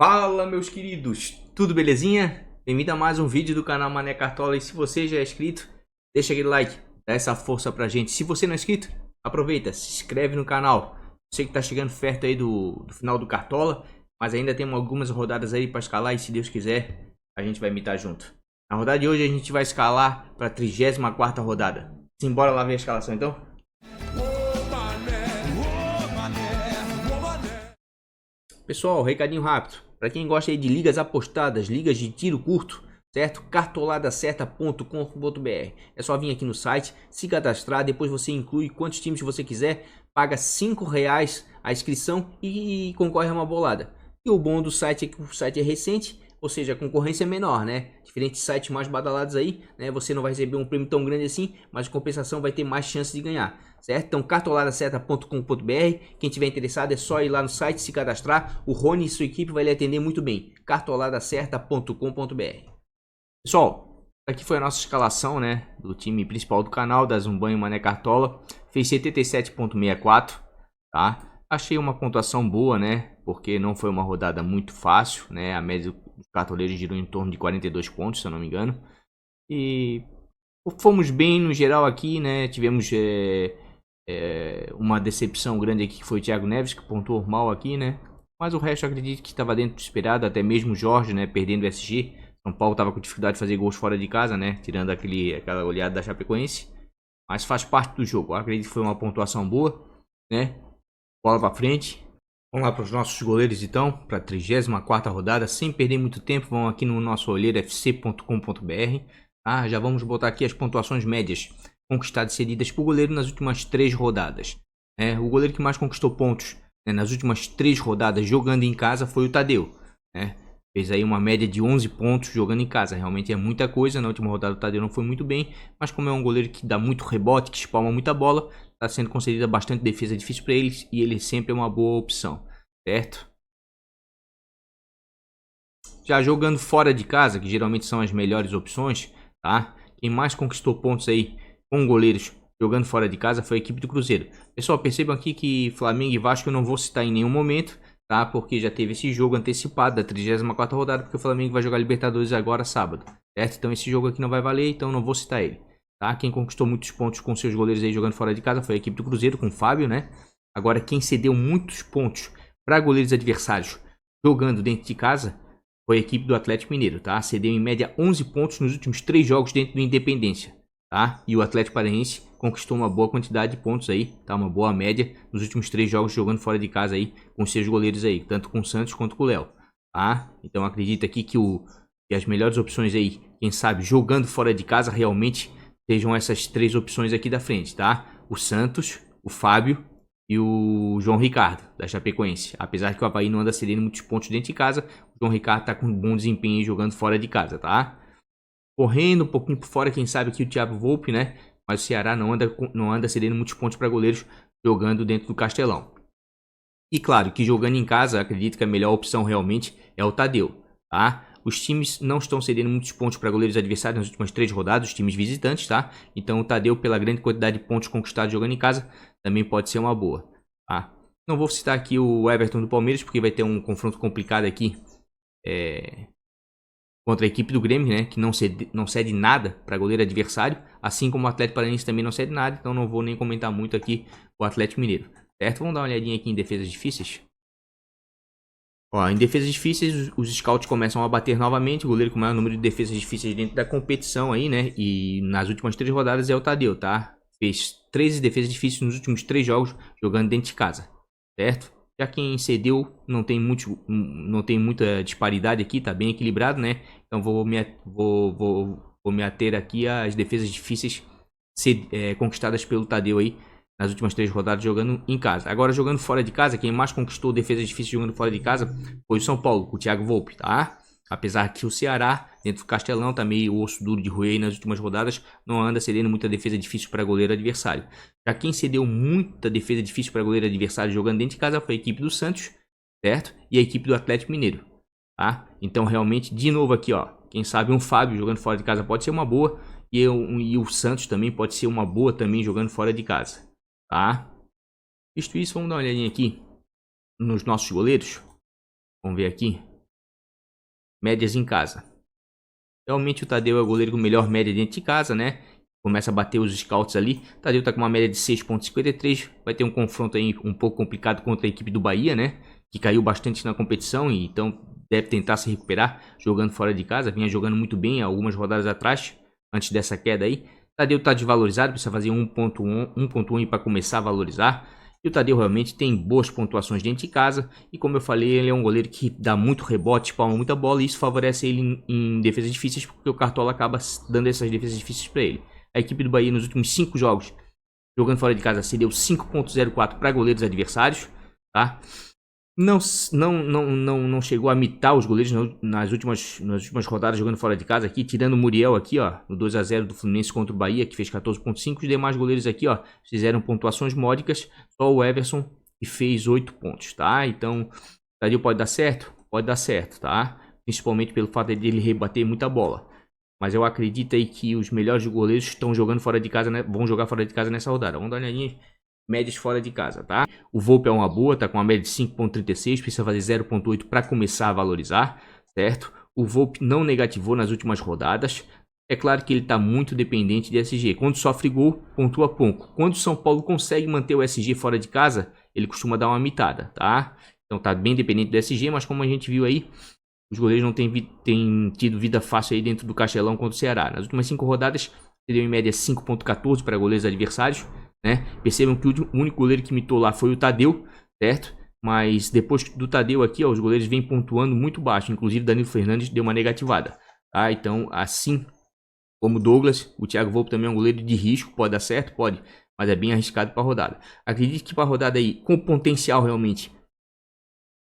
Fala, meus queridos, tudo belezinha? Bem-vindo a mais um vídeo do canal Mané Cartola. E se você já é inscrito, deixa aquele like, dá essa força pra gente. Se você não é inscrito, aproveita, se inscreve no canal. Sei que tá chegando perto aí do final do Cartola, mas ainda temos algumas rodadas aí pra escalar e se Deus quiser, a gente vai imitar junto. Na rodada de hoje a gente vai escalar pra 34ª rodada. Simbora lá ver a escalação então? Pessoal, recadinho rápido. Para quem gosta aí de ligas apostadas, ligas de tiro curto, certo? Cartoladacerta.com.br. É só vir aqui no site, se cadastrar, depois você inclui quantos times você quiser, paga R$ 5 a inscrição e concorre a uma bolada. E o bom do site é que o site é recente, ou seja, a concorrência é menor, né? Diferentes sites mais badalados aí, né? Você não vai receber um prêmio tão grande assim, mas em compensação vai ter mais chance de ganhar, certo? Então, cartoladacerta.com.br. Quem tiver interessado é só ir lá no site, se cadastrar. O Rony e sua equipe vai lhe atender muito bem. cartoladacerta.com.br. Pessoal, aqui foi a nossa escalação, né? Do time principal do canal, da Zumbanho Mané Cartola. Fez 77,64, tá? Achei uma pontuação boa, né? Porque não foi uma rodada muito fácil, né? A média dos cartoleiros girou em torno de 42 pontos, se eu não me engano. E fomos bem no geral aqui, né? Tivemos uma decepção grande aqui que foi o Thiago Neves, que pontuou mal aqui, né? Mas o resto eu acredito que estava dentro do esperado, até mesmo o Jorge, né? Perdendo o SG. São Paulo estava com dificuldade de fazer gols fora de casa, né? Tirando aquela olhada da Chapecoense. Mas faz parte do jogo. Eu acredito que foi uma pontuação boa, né? Bola para frente. Vamos lá para os nossos goleiros então, para a 34ª rodada, sem perder muito tempo, vamos aqui no nosso olheirofc.com.br, tá? Já vamos botar aqui as pontuações médias conquistadas e cedidas por goleiro nas últimas 3 rodadas. O goleiro que mais conquistou pontos, né, nas últimas 3 rodadas jogando em casa foi o Tadeu, né? Fez aí uma média de 11 pontos jogando em casa, realmente é muita coisa. Na última rodada o Tadeu não foi muito bem, mas como é um goleiro que dá muito rebote, que espalma muita bola, está sendo concedida bastante defesa difícil para eles e ele sempre é uma boa opção, certo? Já jogando fora de casa, que geralmente são as melhores opções, tá? Quem mais conquistou pontos aí com goleiros jogando fora de casa foi a equipe do Cruzeiro. Pessoal, percebam aqui que Flamengo e Vasco eu não vou citar em nenhum momento, tá? Porque já teve esse jogo antecipado da 34ª rodada, porque o Flamengo vai jogar Libertadores agora sábado, certo? Então esse jogo aqui não vai valer, então não vou citar ele, tá? Quem conquistou muitos pontos com seus goleiros aí jogando fora de casa foi a equipe do Cruzeiro, com o Fábio, né? Agora quem cedeu muitos pontos para goleiros adversários jogando dentro de casa foi a equipe do Atlético Mineiro, tá? Cedeu em média 11 pontos nos últimos 3 jogos dentro do Independência, tá? E o Atlético Paranaense conquistou uma boa quantidade de pontos aí, tá? Uma boa média nos últimos 3 jogos jogando fora de casa aí, com seus goleiros aí, tanto com o Santos quanto com o Léo, tá? Então acredito aqui que as melhores opções aí, quem sabe, jogando fora de casa, realmente sejam essas 3 opções aqui da frente, tá? O Santos, o Fábio e o João Ricardo, da Chapecoense. Apesar que o Avaí não anda cedendo muitos pontos dentro de casa, o João Ricardo tá com bom desempenho jogando fora de casa, tá? Correndo um pouquinho por fora, quem sabe aqui o Thiago Volpe, né? Mas o Ceará não anda cedendo muitos pontos para goleiros jogando dentro do Castelão. E claro, que jogando em casa, acredito que a melhor opção realmente é o Tadeu, tá? Os times não estão cedendo muitos pontos para goleiros adversários nas últimas 3 rodadas, os times visitantes, tá? Então o Tadeu, pela grande quantidade de pontos conquistados jogando em casa, também pode ser uma boa, tá? Não vou citar aqui o Everton do Palmeiras, porque vai ter um confronto complicado aqui contra a equipe do Grêmio, né? Que não cede nada para goleiro adversário, assim como o Atlético Paranaense também não cede nada, então não vou nem comentar muito aqui o Atlético Mineiro, certo? Vamos dar uma olhadinha aqui em defesas difíceis. Ó, em defesas difíceis, os scouts começam a bater novamente. O goleiro com o maior número de defesas difíceis dentro da competição aí, né? E nas últimas 3 rodadas é o Tadeu, tá? Fez 13 defesas difíceis nos últimos 3 jogos jogando dentro de casa, certo? Já quem cedeu não tem muita disparidade aqui, tá bem equilibrado, né? Então vou me ater aqui às defesas difíceis conquistadas pelo Tadeu aí nas últimas 3 rodadas jogando em casa. Agora jogando fora de casa, quem mais conquistou defesas difíceis jogando fora de casa foi o São Paulo, com o Thiago Volpe, tá? Apesar que o Ceará, dentro do Castelão, tá meio osso duro de roer nas últimas rodadas, não anda cedendo muita defesa difícil para goleiro adversário. Já quem cedeu muita defesa difícil para goleiro adversário jogando dentro de casa foi a equipe do Santos, certo? E a equipe do Atlético Mineiro, tá? Então realmente, de novo aqui, ó, quem sabe um Fábio jogando fora de casa pode ser uma boa, e o Santos também pode ser uma boa também jogando fora de casa, tá? Visto isso, vamos dar uma olhadinha aqui nos nossos goleiros. Vamos ver aqui. médias em casa. Realmente o Tadeu é o goleiro com melhor média dentro de casa, né? Começa a bater os scouts ali. O Tadeu tá com uma média de 6,53. Vai ter um confronto aí um pouco complicado contra a equipe do Bahia, né? Que caiu bastante na competição e então deve tentar se recuperar jogando fora de casa. Vinha jogando muito bem algumas rodadas atrás, antes dessa queda aí. O Tadeu tá desvalorizado, precisa fazer 1,1 para começar a valorizar. E o Tadeu realmente tem boas pontuações dentro de casa. E como eu falei, ele é um goleiro que dá muito rebote, palma muita bola. E isso favorece ele em defesas difíceis, porque o Cartola acaba dando essas defesas difíceis para ele. A equipe do Bahia nos últimos 5 jogos, jogando fora de casa, cedeu 5,04 para goleiros adversários. Tá? Não chegou a mitar os goleiros nas últimas rodadas jogando fora de casa aqui, tirando o Muriel aqui, ó, no 2-0 do Fluminense contra o Bahia, que fez 14,5. Os demais goleiros aqui, ó, fizeram pontuações módicas. Só o Everson que fez 8 pontos, tá? Então, o Tadeu pode dar certo? Pode dar certo, tá? Principalmente pelo fato de ele rebater muita bola. Mas eu acredito aí que os melhores goleiros estão jogando fora de casa, né? Vão jogar fora de casa nessa rodada. Vamos dar uma olhadinha. Médias fora de casa, tá? O Volpe é uma boa, tá com uma média de 5,36, precisa fazer 0,8 para começar a valorizar, certo? O Volpe não negativou nas últimas rodadas. É claro que ele tá muito dependente de SG. Quando sofre gol, pontua pouco. Quando o São Paulo consegue manter o SG fora de casa, ele costuma dar uma mitada, tá? Então tá bem dependente do SG, mas como a gente viu aí, os goleiros não têm tido vida fácil aí dentro do Castelão contra o Ceará. Nas últimas 5 rodadas, ele deu em média 5,14 para goleiros adversários. Né? Percebam que o único goleiro que mitou lá foi o Tadeu, certo? Mas depois do Tadeu aqui, ó, os goleiros vêm pontuando muito baixo. Inclusive Danilo Fernandes deu uma negativada, tá? Então, assim como Douglas, o Thiago Volpe também é um goleiro de risco. Pode dar certo? Pode, mas é bem arriscado para a rodada. Acredito que para a rodada aí, com potencial realmente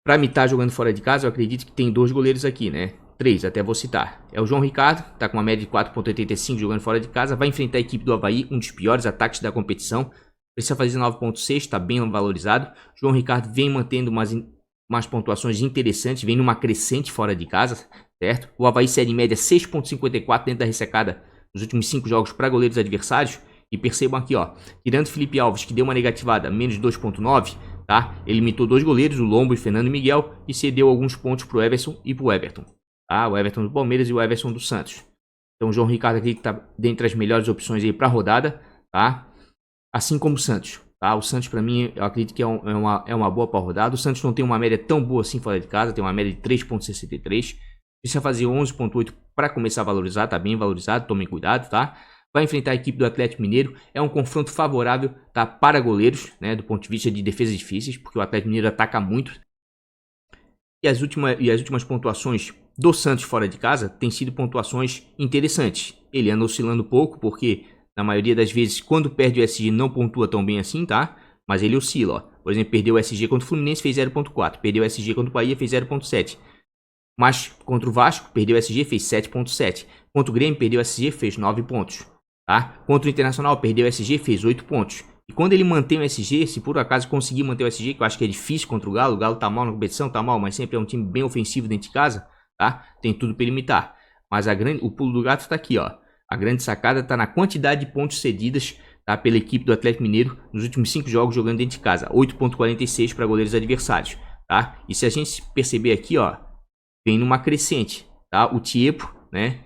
para mitar jogando fora de casa, eu acredito que tem 2 goleiros aqui, né? 3, até vou citar. É o João Ricardo, tá com uma média de 4,85 jogando fora de casa. Vai enfrentar a equipe do Avaí, um dos piores ataques da competição. Precisa fazer 9,6, tá bem valorizado. João Ricardo vem mantendo umas pontuações interessantes, vem numa crescente fora de casa, certo? O Avaí cede em média 6,54 dentro da ressacada nos últimos 5 jogos para goleiros adversários. E percebam aqui, ó, tirando Felipe Alves, que deu uma negativada, menos 2,9, tá? Ele limitou 2 goleiros, o Lombo e Fernando Miguel, e cedeu alguns pontos pro Everson e pro Everton. Tá? O Everton do Palmeiras e o Everson do Santos. Então o João Ricardo aqui está dentre as melhores opções aí para a rodada, tá? Assim como o Santos, tá? O Santos para mim eu acredito que é uma boa para a rodada. O Santos não tem uma média tão boa assim fora de casa, tem uma média de 3,63. Precisa fazer 11,8 para começar a valorizar, tá bem valorizado, tomem cuidado, tá? Vai enfrentar a equipe do Atlético Mineiro, é um confronto favorável, tá? Para goleiros, né? Do ponto de vista de defesas difíceis, porque o Atlético Mineiro ataca muito. E as últimas pontuações do Santos fora de casa têm sido pontuações interessantes. Ele anda oscilando pouco, porque na maioria das vezes, quando perde o SG, não pontua tão bem assim, tá? Mas ele oscila, ó. Por exemplo, perdeu o SG contra o Fluminense, fez 0,4. Perdeu o SG contra o Bahia, fez 0,7. Mas contra o Vasco, perdeu o SG, fez 7,7. Contra o Grêmio, perdeu o SG, fez 9 pontos. Tá? Contra o Internacional, perdeu o SG, fez 8 pontos. E quando ele mantém o SG, se por acaso conseguir manter o SG, que eu acho que é difícil contra o Galo tá mal na competição, tá mal, mas sempre é um time bem ofensivo dentro de casa, tá? Tem tudo para ele limitar. Mas o pulo do gato tá aqui, ó. A grande sacada tá na quantidade de pontos cedidas, tá, pela equipe do Atlético Mineiro nos últimos 5 jogos jogando dentro de casa. 8,46 para goleiros adversários, tá? E se a gente perceber aqui, ó, vem numa crescente, tá? O Tiepo, né?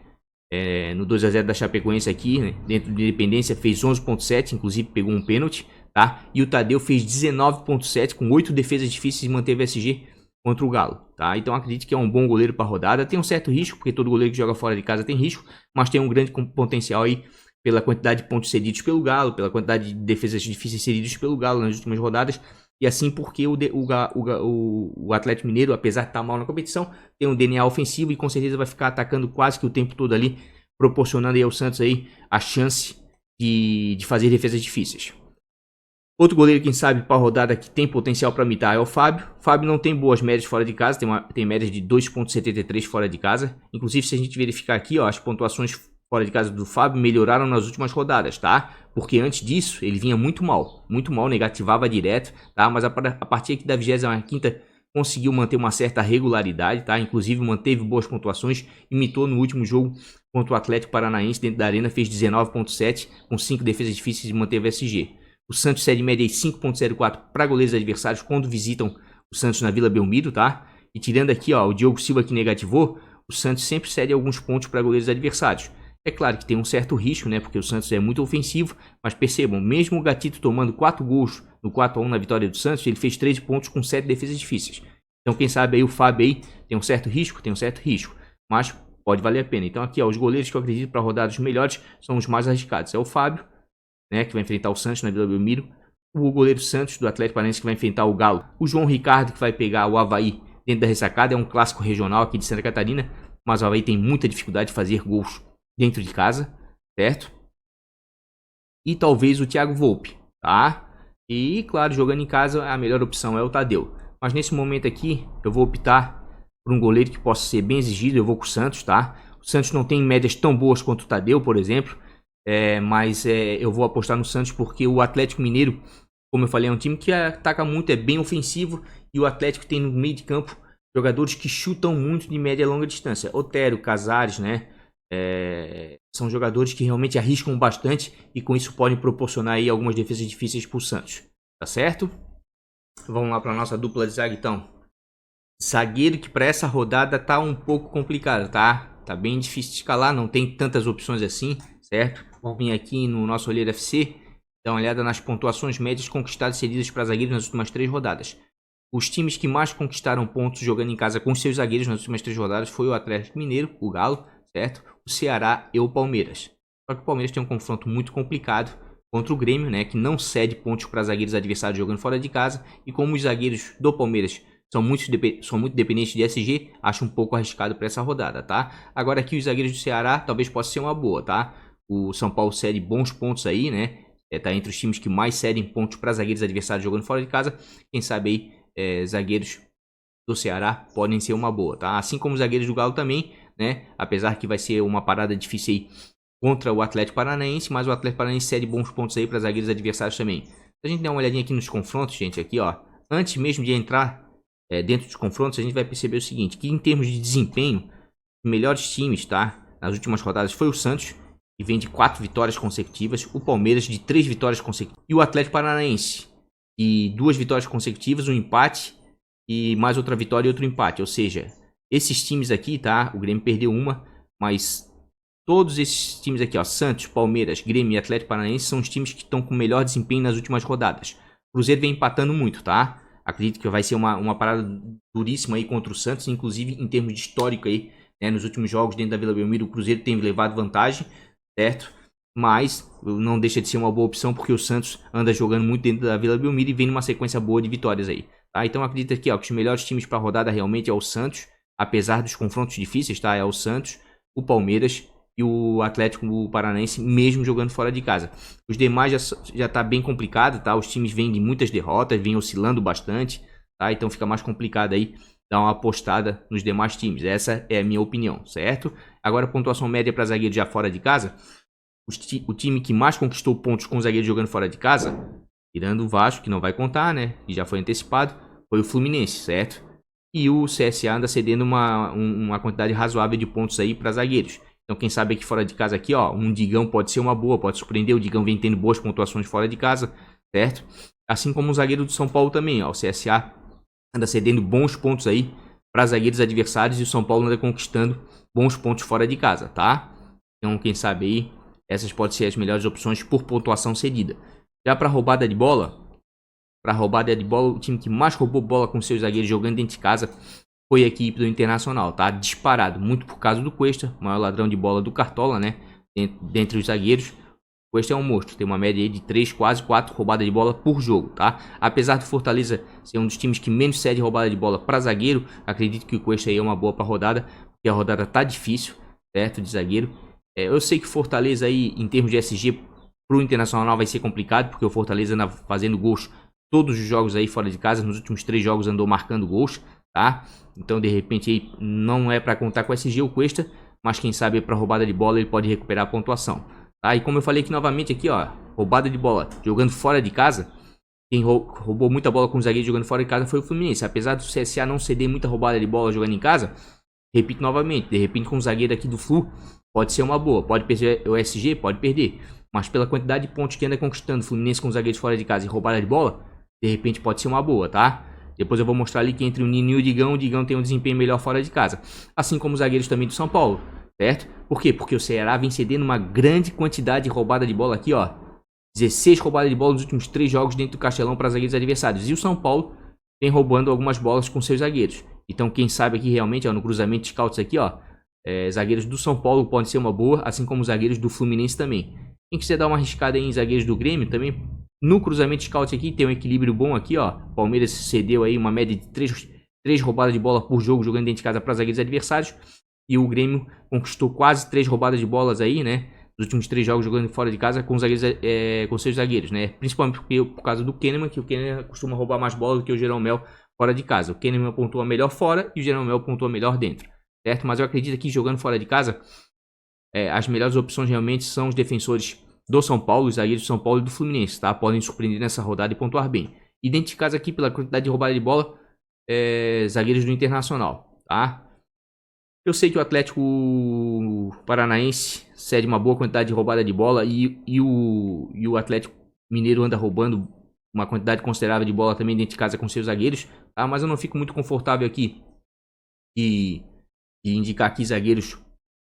No 2-0 da Chapecoense aqui, né, dentro de Independência, fez 11,7, inclusive pegou um pênalti, tá? E o Tadeu fez 19,7 com 8 defesas difíceis e manteve o SG contra o Galo, tá? Então acredito que é um bom goleiro para a rodada. Tem um certo risco, porque todo goleiro que joga fora de casa tem risco, mas tem um grande potencial aí pela quantidade de pontos cedidos pelo Galo, pela quantidade de defesas difíceis cedidas pelo Galo nas últimas rodadas. E assim porque o Atlético Mineiro, apesar de estar mal na competição, tem um DNA ofensivo e com certeza vai ficar atacando quase que o tempo todo ali, proporcionando aí ao Santos aí a chance de fazer defesas difíceis. Outro goleiro, quem sabe, para a rodada que tem potencial para mitar é o Fábio. O Fábio não tem boas médias fora de casa, tem médias de 2,73 fora de casa. Inclusive, se a gente verificar aqui, ó, as pontuações fora de casa do Fábio melhoraram nas últimas rodadas, tá? Porque antes disso, ele vinha muito mal, negativava direto, tá? Mas a partir aqui da 25ª conseguiu manter uma certa regularidade, tá? Inclusive manteve boas pontuações, imitou no último jogo contra o Atlético Paranaense dentro da arena, fez 19,7 com 5 defesas difíceis e manteve o SG. O Santos cede média de 5,04 para goleiros adversários quando visitam o Santos na Vila Belmiro, tá? E tirando aqui, ó, o Diogo Silva que negativou, o Santos sempre cede alguns pontos para goleiros adversários. É claro que tem um certo risco, né? Porque o Santos é muito ofensivo, mas percebam, mesmo o Gatito tomando 4 gols no 4-1 na vitória do Santos, ele fez 13 pontos com 7 defesas difíceis. Então quem sabe aí o Fábio aí tem um certo risco, mas pode valer a pena. Então aqui, ó, os goleiros que eu acredito para rodadas melhores são os mais arriscados. É o Fábio, né, que vai enfrentar o Santos na Vila Belmiro. O goleiro Santos do Atlético Paranaense que vai enfrentar o Galo. O João Ricardo que vai pegar o Avaí dentro da ressacada. É um clássico regional aqui de Santa Catarina, mas o Avaí tem muita dificuldade de fazer gols dentro de casa, certo? E talvez o Thiago Volpe, tá? E claro, jogando em casa, a melhor opção é o Tadeu. Mas nesse momento aqui, eu vou optar por um goleiro que possa ser bem exigido. Eu vou com o Santos, tá? O Santos não tem médias tão boas quanto o Tadeu, por exemplo. Mas eu vou apostar no Santos porque o Atlético Mineiro, como eu falei, é um time que ataca muito, é bem ofensivo. E o Atlético tem no meio de campo jogadores que chutam muito de média e longa distância. Otero, Casares, né? São jogadores que realmente arriscam bastante e com isso podem proporcionar aí algumas defesas difíceis para o Santos, tá certo? Vamos lá para nossa dupla de zaga então. Zagueiro que para essa rodada tá um pouco complicado, tá? Tá bem difícil de escalar, não tem tantas opções assim, certo? Vamos vir aqui no nosso Olheiro FC, dar uma olhada nas pontuações médias conquistadas e cedidas para zagueiros nas últimas 3 rodadas. Os times que mais conquistaram pontos jogando em casa com seus zagueiros nas últimas 3 rodadas foi o Atlético Mineiro, o Galo, certo? O Ceará e o Palmeiras. Só que o Palmeiras tem um confronto muito complicado contra o Grêmio, né, que não cede pontos para zagueiros adversários jogando fora de casa. E como os zagueiros do Palmeiras são muito dependentes de SG, acho um pouco arriscado para essa rodada, tá? Agora aqui os zagueiros do Ceará talvez possa ser uma boa, tá? O São Paulo cede bons pontos aí, né? Tá entre os times que mais cedem pontos para zagueiros adversários jogando fora de casa. Quem sabe aí zagueiros do Ceará podem ser uma boa, tá? Assim como os zagueiros do Galo também, né? Apesar que vai ser uma parada difícil aí contra o Atlético Paranaense, mas o Atlético Paranaense cede bons pontos aí para zagueiros adversários também. Se a gente der uma olhadinha aqui nos confrontos, gente, aqui ó, antes mesmo de entrar dentro dos confrontos, a gente vai perceber o seguinte, que em termos de desempenho, os melhores times, tá, nas últimas rodadas foi o Santos, que vem de 4 vitórias consecutivas, o Palmeiras de 3 vitórias consecutivas, e o Atlético Paranaense de 2 vitórias consecutivas, um empate, e mais outra vitória e outro empate, ou seja, esses times aqui, tá, o Grêmio perdeu uma, mas todos esses times aqui, ó, Santos, Palmeiras, Grêmio e Atlético Paranaense são os times que estão com melhor desempenho nas últimas rodadas. O Cruzeiro vem empatando muito, tá? Acredito que vai ser uma parada duríssima aí contra o Santos, inclusive em termos de histórico aí, né? Nos últimos jogos dentro da Vila Belmiro, o Cruzeiro tem levado vantagem, certo? Mas não deixa de ser uma boa opção porque o Santos anda jogando muito dentro da Vila Belmiro e vem numa sequência boa de vitórias aí, tá? Então acredito aqui, ó, que os melhores times para a rodada realmente é o Santos, apesar dos confrontos difíceis, tá? É o Santos, o Palmeiras e o Atlético Paranaense, mesmo jogando fora de casa. Os demais já tá bem complicado, tá? Os times vêm de muitas derrotas, vêm oscilando bastante, tá? Então fica mais complicado aí dar uma apostada nos demais times. Essa é a minha opinião, certo? Agora, pontuação média para zagueiro já fora de casa. O time que mais conquistou pontos com zagueiro jogando fora de casa, tirando o Vasco, que não vai contar, né? Que já foi antecipado, foi o Fluminense, certo? E o CSA anda cedendo uma quantidade razoável de pontos aí para zagueiros. Então quem sabe aqui fora de casa aqui, ó, um Digão pode ser uma boa, pode surpreender. O Digão vem tendo boas pontuações fora de casa, certo? Assim como o zagueiro do São Paulo também, ó, o CSA anda cedendo bons pontos aí para zagueiros adversários e o São Paulo anda conquistando bons pontos fora de casa, tá? Então quem sabe aí, essas podem ser as melhores opções por pontuação cedida. Já para roubada de bola, o time que mais roubou bola com seus zagueiros jogando dentro de casa foi a equipe do Internacional, tá? Disparado, muito por causa do Cuesta, maior ladrão de bola do Cartola, né? Dentre os zagueiros, o Cuesta é um monstro, tem uma média aí de 3, quase 4 roubadas de bola por jogo, tá? Apesar do Fortaleza ser um dos times que menos cede roubada de bola para zagueiro, acredito que o Cuesta aí é uma boa para rodada, porque a rodada tá difícil, certo? De zagueiro. Eu sei que o Fortaleza aí, em termos de SG, pro Internacional vai ser complicado, porque o Fortaleza anda fazendo gols todos os jogos aí fora de casa, nos últimos 3 jogos andou marcando gols, tá? Então de repente aí não é para contar com o SG o Cuesta, mas quem sabe para roubada de bola ele pode recuperar a pontuação, tá? E como eu falei aqui novamente aqui, ó, roubada de bola jogando fora de casa, quem roubou muita bola com o zagueiro jogando fora de casa foi o Fluminense. Apesar do CSA não ceder muita roubada de bola jogando em casa, repito novamente, de repente com o zagueiro aqui do Flu pode ser uma boa, pode perder o SG, pode perder, mas pela quantidade de pontos que anda conquistando o Fluminense com os zagueiros fora de casa e roubada de bola, de repente pode ser uma boa, tá? Depois eu vou mostrar ali que entre o Nino e o Digão tem um desempenho melhor fora de casa. Assim como os zagueiros também do São Paulo, certo? Por quê? Porque o Ceará vem cedendo uma grande quantidade de roubada de bola aqui, ó. 16 roubadas de bola nos últimos 3 jogos dentro do Castelão para zagueiros adversários. E o São Paulo vem roubando algumas bolas com seus zagueiros. Então quem sabe aqui realmente, ó, no cruzamento de scouts aqui, ó, zagueiros do São Paulo podem ser uma boa, assim como zagueiros do Fluminense também. Quem quiser dar uma arriscada em zagueiros do Grêmio também, no cruzamento de scouts aqui tem um equilíbrio bom aqui, ó. Palmeiras cedeu aí uma média de 3 roubadas de bola por jogo jogando dentro de casa para zagueiros adversários. E o Grêmio conquistou quase 3 roubadas de bolas aí, né? Nos últimos 3 jogos jogando fora de casa com com seus zagueiros, né? Principalmente por causa do Kahneman, que o Kahneman costuma roubar mais bola do que o Jeromel fora de casa. O Kahneman pontua melhor fora e o Jeromel pontua melhor dentro, certo? Mas eu acredito que jogando fora de casa, as melhores opções realmente são os defensores do São Paulo, os zagueiros do São Paulo e do Fluminense, tá? Podem surpreender nessa rodada e pontuar bem. E dentro de casa aqui, pela quantidade de roubada de bola, zagueiros do Internacional, tá? Eu sei que o Atlético Paranaense cede uma boa quantidade de roubada de bola e o Atlético Mineiro anda roubando uma quantidade considerável de bola também dentro de casa com seus zagueiros, tá? Mas eu não fico muito confortável aqui de indicar aqui zagueiros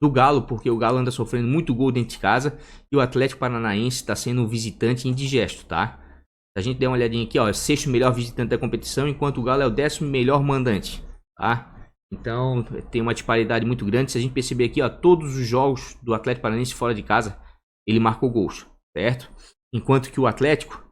do Galo, porque o Galo anda sofrendo muito gol dentro de casa e o Atlético Paranaense está sendo um visitante indigesto, tá? Se a gente der uma olhadinha aqui, ó, é o 6º melhor visitante da competição, enquanto o Galo é o 10º melhor mandante, tá? Então tem uma disparidade muito grande. Se a gente perceber aqui, ó, todos os jogos do Atlético Paranaense fora de casa, ele marcou gols, certo? Enquanto que o Atlético,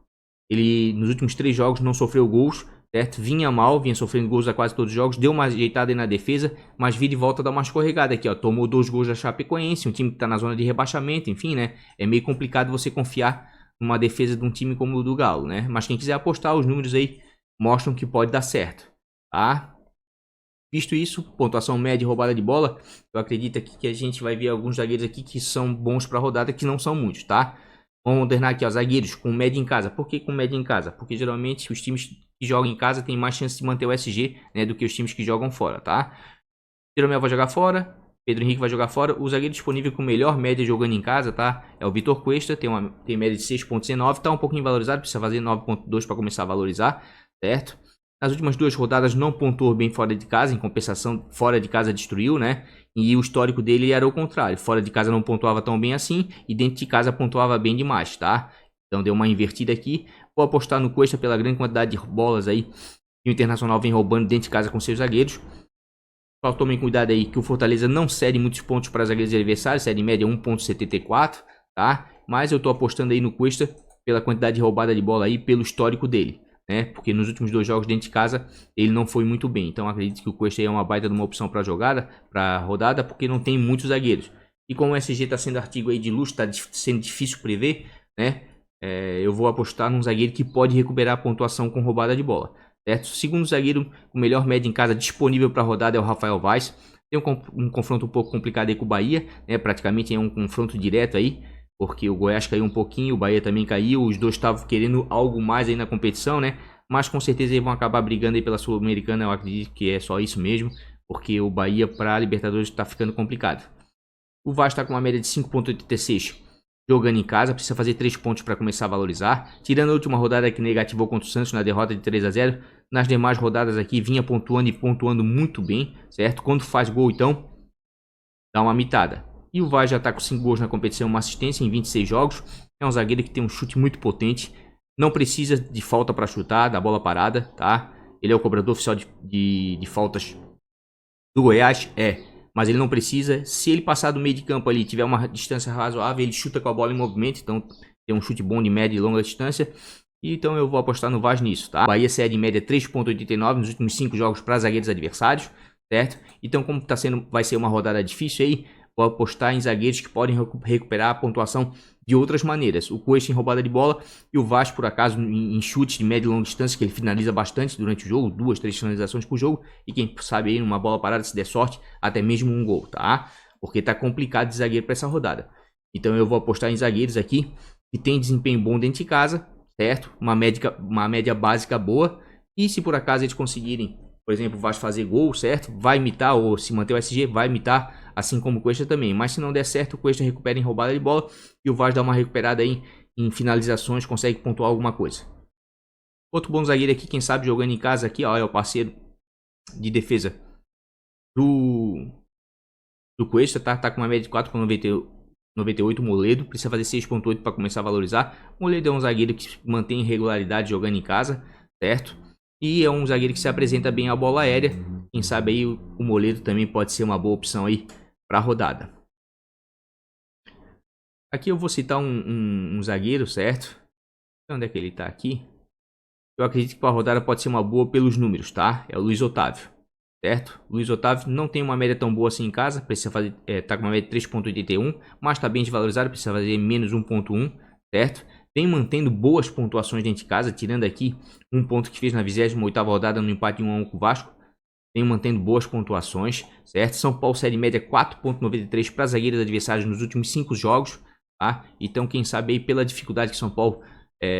ele nos últimos 3 jogos não sofreu gols, certo? Vinha mal, vinha sofrendo gols a quase todos os jogos, deu uma ajeitada aí na defesa, mas vira e volta a dar uma escorregada aqui, ó. Tomou 2 gols da Chapecoense, um time que tá na zona de rebaixamento, enfim, né? É meio complicado você confiar numa defesa de um time como o do Galo, né? Mas quem quiser apostar, os números aí mostram que pode dar certo, tá? Visto isso, pontuação média e roubada de bola, eu acredito aqui que a gente vai ver alguns zagueiros aqui que são bons para rodada, que não são muitos, tá? Vamos modernar aqui, ó, zagueiros com média em casa. Por que com média em casa? Porque geralmente os times que jogam em casa têm mais chance de manter o SG, né, do que os times que jogam fora, tá? Jeromel vai jogar fora, Pedro Henrique vai jogar fora. O zagueiro disponível com melhor média jogando em casa, tá? É o Vitor Cuesta, tem média de 6.19, tá um pouquinho valorizado, precisa fazer 9.2 para começar a valorizar, certo? Nas últimas 2 rodadas não pontuou bem fora de casa, em compensação fora de casa destruiu, né? E o histórico dele era o contrário, fora de casa não pontuava tão bem assim e dentro de casa pontuava bem demais, tá? Então deu uma invertida aqui. Vou apostar no Cuesta pela grande quantidade de bolas aí que o Internacional vem roubando dentro de casa com seus zagueiros. Só tomem cuidado aí que o Fortaleza não cede muitos pontos para zagueiros adversários, cede em média 1.74, tá? Mas eu tô apostando aí no Cuesta pela quantidade de roubada de bola aí, pelo histórico dele, né? Porque nos últimos 2 jogos dentro de casa ele não foi muito bem. Então acredito que o Cuesta é uma baita de uma opção para jogada, para rodada, porque não tem muitos zagueiros. E como o SG está sendo artigo aí de luxo, está sendo difícil prever, né? Eu vou apostar num zagueiro que pode recuperar a pontuação com roubada de bola, certo? O segundo zagueiro com melhor média em casa disponível para rodada é o Rafael Vaz. Tem um confronto um pouco complicado aí com o Bahia, né? Praticamente é um confronto direto aí, porque o Goiás caiu um pouquinho, o Bahia também caiu, os dois estavam querendo algo mais aí na competição, né? Mas com certeza eles vão acabar brigando aí pela Sul-Americana, eu acredito que é só isso mesmo, porque o Bahia para a Libertadores está ficando complicado. O Vasco está com uma média de 5.86 jogando em casa, precisa fazer 3 pontos para começar a valorizar. Tirando a última rodada que negativou contra o Santos na derrota de 3-0, nas demais rodadas aqui vinha pontuando e pontuando muito bem, certo? Quando faz gol então, dá uma mitada. E o Vaz já está com 5 gols na competição, uma assistência em 26 jogos. É um zagueiro que tem um chute muito potente. Não precisa de falta para chutar, da bola parada, tá? Ele é o cobrador oficial de faltas do Goiás, mas ele não precisa. Se ele passar do meio de campo ali, tiver uma distância razoável, ele chuta com a bola em movimento. Então tem um chute bom de média e longa distância. Então eu vou apostar no Vaz nisso, tá? Bahia cede em média 3.89 nos últimos 5 jogos para zagueiros adversários, certo? Então como vai ser uma rodada difícil aí, vou apostar em zagueiros que podem recuperar a pontuação de outras maneiras. O Cuesta em roubada de bola e o Vaz, por acaso, em chutes de média e longa distância, que ele finaliza bastante durante o jogo, 2, 3 finalizações por jogo. E quem sabe aí, numa bola parada, se der sorte, até mesmo um gol, tá? Porque tá complicado de zagueiro para essa rodada. Então eu vou apostar em zagueiros aqui que tem desempenho bom dentro de casa, certo? Uma média básica boa. E se por acaso eles conseguirem, por exemplo, o Vasco fazer gol, certo? Vai imitar, ou se manter o SG, vai imitar, assim como o Cuesta também. Mas se não der certo, o Cuesta recupera em roubada de bola e o Vasco dá uma recuperada aí em finalizações, consegue pontuar alguma coisa. Outro bom zagueiro aqui, quem sabe jogando em casa aqui, ó, é o parceiro de defesa do Cuesta, tá com uma média de 4,98. Moledo precisa fazer 6,8 para começar a valorizar. Moledo é um zagueiro que mantém regularidade jogando em casa, certo? E é um zagueiro que se apresenta bem à bola aérea. Quem sabe aí o Moledo também pode ser uma boa opção aí para a rodada. Aqui eu vou citar um zagueiro, certo? Onde é que ele tá aqui? Eu acredito que para a rodada pode ser uma boa pelos números, tá? É o Luiz Otávio, certo? Luiz Otávio não tem uma média tão boa assim em casa, precisa fazer, tá com uma média de 3,81, mas tá bem desvalorizado, precisa fazer menos 1,1, certo? Vem mantendo boas pontuações dentro de casa, tirando aqui um ponto que fez na 28ª rodada no empate 1-1 com o Vasco. Vem mantendo boas pontuações, certo? São Paulo série média 4,93 para zagueiros adversários nos últimos 5 jogos, tá? Então quem sabe aí pela dificuldade que São Paulo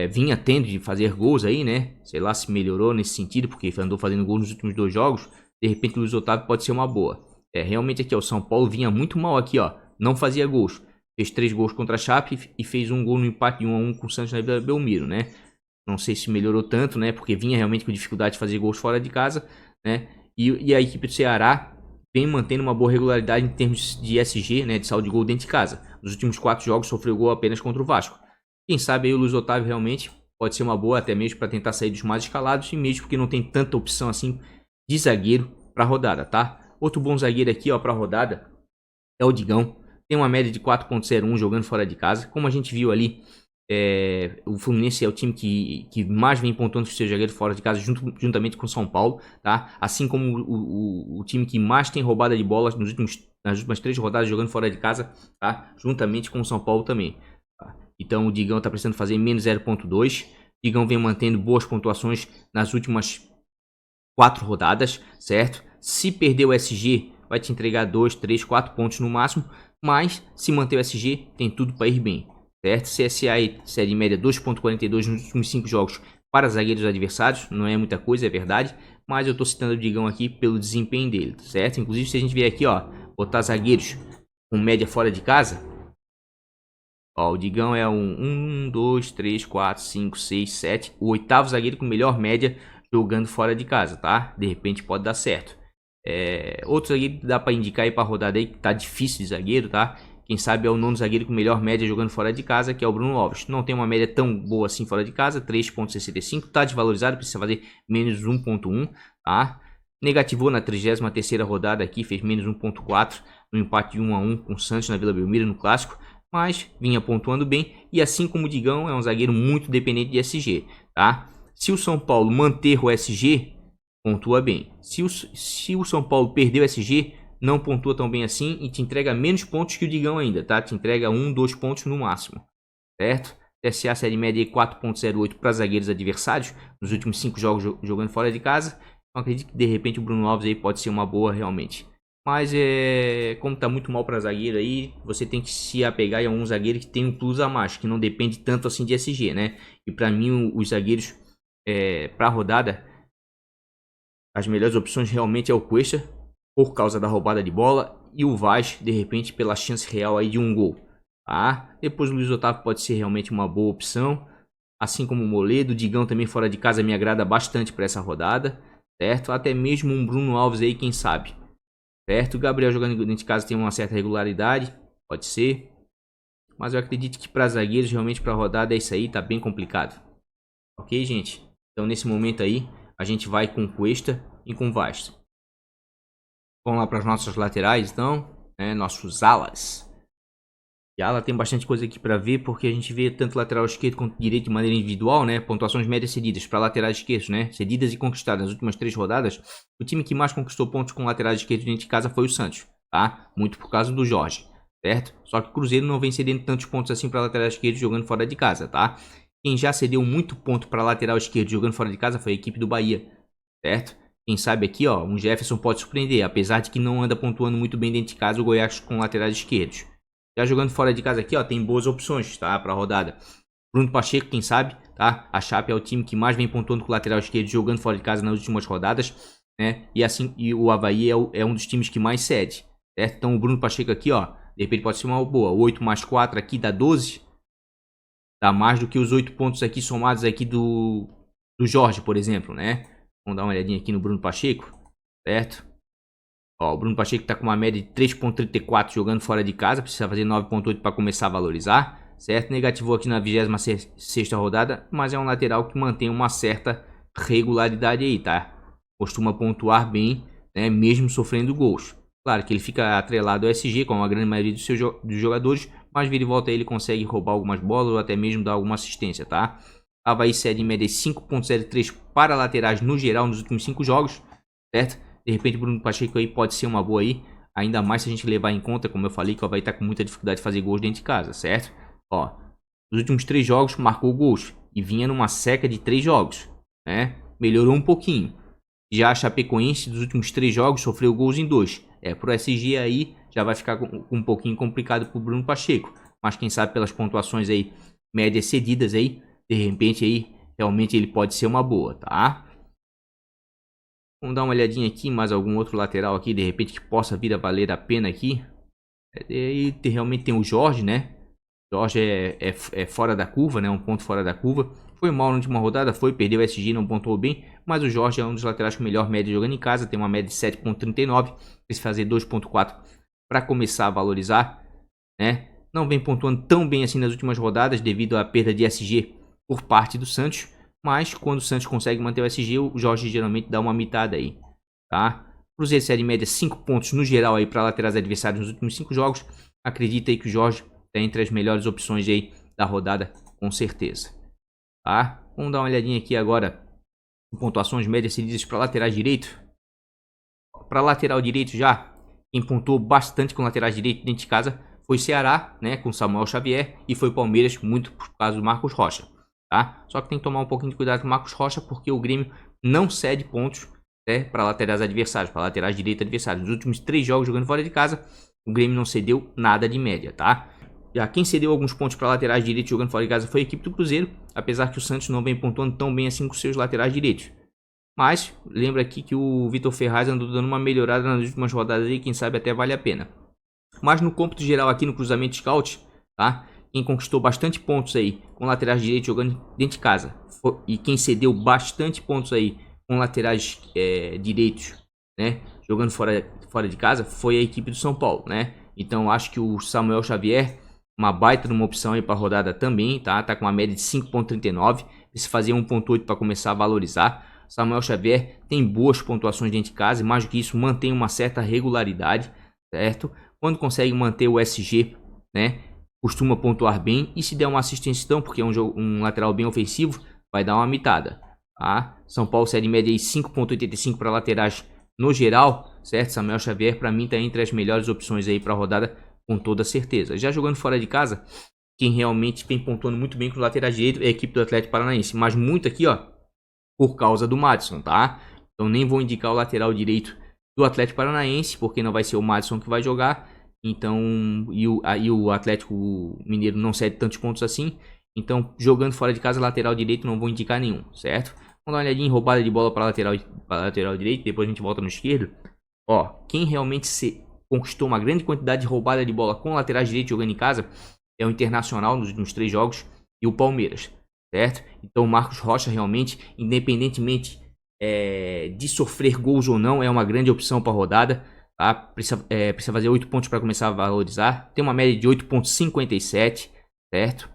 vinha tendo de fazer gols aí, né? Sei lá se melhorou nesse sentido, porque andou fazendo gols nos últimos 2 jogos. De repente o Luiz Otávio pode ser uma boa. Realmente aqui, ó, o São Paulo vinha muito mal aqui, ó. Não fazia gols. Fez 3 gols contra a Chape e fez um gol no empate de 1-1 com o Santos na Vila Belmiro, né? Não sei se melhorou tanto, né? Porque vinha realmente com dificuldade de fazer gols fora de casa, né? E a equipe do Ceará vem mantendo uma boa regularidade em termos de SG, né? De saldo de gol dentro de casa. Nos últimos 4 jogos sofreu gol apenas contra o Vasco. Quem sabe aí o Luiz Otávio realmente pode ser uma boa, até mesmo para tentar sair dos mais escalados, e mesmo porque não tem tanta opção assim de zagueiro para a rodada, tá? Outro bom zagueiro aqui, ó, para a rodada é o Digão. Tem uma média de 4,01 jogando fora de casa. Como a gente viu ali, o Fluminense é o time que mais vem pontuando os seus zagueiros fora de casa, juntamente com o São Paulo, tá? Assim como o time que mais tem roubada de bola nas últimas 3 rodadas jogando fora de casa, tá? Juntamente com o São Paulo também. Tá? Então o Digão está precisando fazer menos 0,2. Digão vem mantendo boas pontuações nas últimas 4 rodadas, certo? Se perder o SG, vai te entregar 2, 3, 4 pontos no máximo. Mas se manter o SG, tem tudo para ir bem, certo? CSA série média 2,42 nos últimos 5 jogos para zagueiros adversários. Não é muita coisa, é verdade. Mas eu estou citando o Digão aqui pelo desempenho dele, certo? Inclusive se a gente vier aqui, ó, botar zagueiros com média fora de casa, ó, o Digão é um 1, 2, 3, 4, 5, 6, 7. O 8º zagueiro com melhor média jogando fora de casa, tá? De repente pode dar certo. Outro zagueiro que dá pra indicar aí pra rodada aí, que tá difícil de zagueiro, tá? Quem sabe é o 9º zagueiro com melhor média jogando fora de casa, que é o Bruno Alves. Não tem uma média tão boa assim fora de casa, 3,65. Tá desvalorizado, precisa fazer menos 1,1, tá? Negativou na 33ª rodada aqui, fez menos 1,4 no empate 1-1 com o Santos na Vila Belmiro no Clássico. Mas vinha pontuando bem, e assim como o Digão é um zagueiro muito dependente de SG, tá? Se o São Paulo manter o SG, pontua bem. Se o São Paulo perder o SG, não pontua tão bem assim e te entrega menos pontos que o Digão ainda, tá? Te entrega 1, 2 pontos no máximo, certo? TSA série média 4,08 para zagueiros adversários nos últimos 5 jogos jogando fora de casa. Então acredito que de repente o Bruno Alves aí pode ser uma boa realmente. Mas como tá muito mal para zagueiro aí, você tem que se apegar em algum zagueiro que tem um plus a mais, que não depende tanto assim de SG, né? E para mim os zagueiros para a rodada, as melhores opções realmente é o Cuesta, por causa da roubada de bola, e o Vaz, de repente, pela chance real aí de um gol. Tá? Depois o Luiz Otávio pode ser realmente uma boa opção, assim como o Moledo. O Digão também fora de casa me agrada bastante para essa rodada, certo? Até mesmo um Bruno Alves aí, quem sabe. Certo, o Gabriel jogando dentro de casa tem uma certa regularidade, pode ser. Mas eu acredito que para zagueiros, realmente para a rodada é isso aí, tá bem complicado. Ok, gente? Então nesse momento aí, a gente vai com Cuesta e com Vaz. Vamos lá para as nossas laterais então, né? Nossos alas. E a ala tem bastante coisa aqui para ver, porque a gente vê tanto lateral esquerdo quanto direito de maneira individual, né? Pontuações médias cedidas para laterais esquerdos, né? Cedidas e conquistadas nas últimas 3 rodadas. O time que mais conquistou pontos com laterais esquerdos dentro de casa foi o Santos, tá? Muito por causa do Jorge, certo? Só que o Cruzeiro não vem cedendo tantos pontos assim para laterais esquerdos jogando fora de casa, tá? Quem já cedeu muito ponto para lateral esquerdo jogando fora de casa foi a equipe do Bahia, certo? Quem sabe aqui, ó, um Jefferson pode surpreender, apesar de que não anda pontuando muito bem dentro de casa o Goiás com laterais esquerdos. Já jogando fora de casa aqui, ó, tem boas opções, tá? Pra rodada. Bruno Pacheco, quem sabe, tá? A Chape é o time que mais vem pontuando com o lateral esquerdo jogando fora de casa nas últimas rodadas, né? E o Avaí é um dos times que mais cede, certo? Então o Bruno Pacheco aqui, ó, de repente pode ser uma boa. 8 mais 4 aqui dá 12. Dá mais do que os 8 pontos aqui somados aqui do do Jorge, por exemplo, né? Vamos dar uma olhadinha aqui no Bruno Pacheco, certo? Ó, o Bruno Pacheco tá com uma média de 3.34 jogando fora de casa, precisa fazer 9.8 para começar a valorizar, certo? Negativou aqui na 26ª rodada, mas é um lateral que mantém uma certa regularidade aí, tá? Costuma pontuar bem, né, mesmo sofrendo gols. Claro que ele fica atrelado ao SG, como a grande maioria dos jogadores, mas vira e volta ele consegue roubar algumas bolas ou até mesmo dar alguma assistência, tá? Avaí cede em média 5.03 para laterais no geral nos últimos 5 jogos, certo? De repente o Bruno Pacheco aí pode ser uma boa aí, ainda mais se a gente levar em conta, como eu falei, que o Avaí tá com muita dificuldade de fazer gols dentro de casa, certo? Ó, nos últimos 3 jogos marcou gols e vinha numa seca de 3 jogos, né? Melhorou um pouquinho. Já a Chapecoense dos últimos 3 jogos sofreu gols em 2. Pro SG aí já vai ficar um pouquinho complicado pro Bruno Pacheco, mas quem sabe pelas pontuações aí médias cedidas aí, de repente aí realmente ele pode ser uma boa, tá? Vamos dar uma olhadinha aqui, mais algum outro lateral aqui, de repente que possa vir a valer a pena aqui. E realmente tem o Jorge, né? Jorge é fora da curva, né? Um ponto fora da curva. Foi mal na última rodada, perdeu o SG, não pontuou bem. Mas o Jorge é um dos laterais com melhor média jogando em casa. Tem uma média de 7.39. Precisa fazer 2.4 para começar a valorizar, né? Não vem pontuando tão bem assim nas últimas rodadas devido à perda de SG por parte do Santos. Mas quando o Santos consegue manter o SG, o Jorge geralmente dá uma mitada aí, tá? Cruzeiro cede em média 5 pontos no geral aí para laterais adversários nos últimos 5 jogos. Acredita aí que o Jorge está entre as melhores opções aí da rodada, com certeza, tá? Vamos dar uma olhadinha aqui agora em pontuações médias cedidas para laterais direito. Para lateral direito já, quem pontuou bastante com laterais direito dentro de casa foi Ceará, né, com Samuel Xavier, e foi Palmeiras, muito por causa do Marcos Rocha. Tá? Só que tem que tomar um pouquinho de cuidado com o Marcos Rocha, porque o Grêmio não cede pontos, né, para laterais adversários, para laterais direito adversários. Nos últimos 3 jogos jogando fora de casa, o Grêmio não cedeu nada de média, tá? Já quem cedeu alguns pontos para laterais direitos jogando fora de casa foi a equipe do Cruzeiro, apesar que o Santos não vem pontuando tão bem assim com seus laterais direitos. Mas lembra aqui que o Vitor Ferraz andou dando uma melhorada nas últimas rodadas e quem sabe até vale a pena. Mas no cômputo geral aqui no cruzamento scout, tá? Quem conquistou bastante pontos aí com laterais direitos jogando dentro de casa e quem cedeu bastante pontos aí com laterais direitos, né, jogando fora de casa, foi a equipe do São Paulo, né? Então acho que o Samuel Xavier, uma baita numa opção aí para a rodada também, tá? Tá com uma média de 5.39, precisa fazer 1.8 para começar a valorizar. Samuel Xavier tem boas pontuações dentro de casa e mais do que isso mantém uma certa regularidade, certo? Quando consegue manter o SG, né, costuma pontuar bem, e se der uma assistência então, porque é um lateral bem ofensivo, vai dar uma mitada, tá? São Paulo cede em média aí 5.85 para laterais no geral, certo? Samuel Xavier para mim está entre as melhores opções aí para a rodada, com toda certeza. Já jogando fora de casa, quem realmente vem pontuando muito bem com o lateral direito é a equipe do Atlético Paranaense, mas muito aqui, ó, por causa do Madison, tá? Então nem vou indicar o lateral direito do Atlético Paranaense, porque não vai ser o Madison que vai jogar. Então, e o Atlético Mineiro não cede tantos pontos assim. Então, jogando fora de casa, lateral direito, não vou indicar nenhum, certo? Vamos dar uma olhadinha em roubada de bola para lateral direito, depois a gente volta no esquerdo. Ó, quem realmente conquistou uma grande quantidade de roubada de bola com laterais direito jogando em casa é o Internacional nos últimos 3 jogos e o Palmeiras, certo? Então, o Marcos Rocha realmente, independentemente de sofrer gols ou não, é uma grande opção para a rodada. Tá? Precisa fazer 8 pontos para começar a valorizar. Tem uma média de 8.57, certo?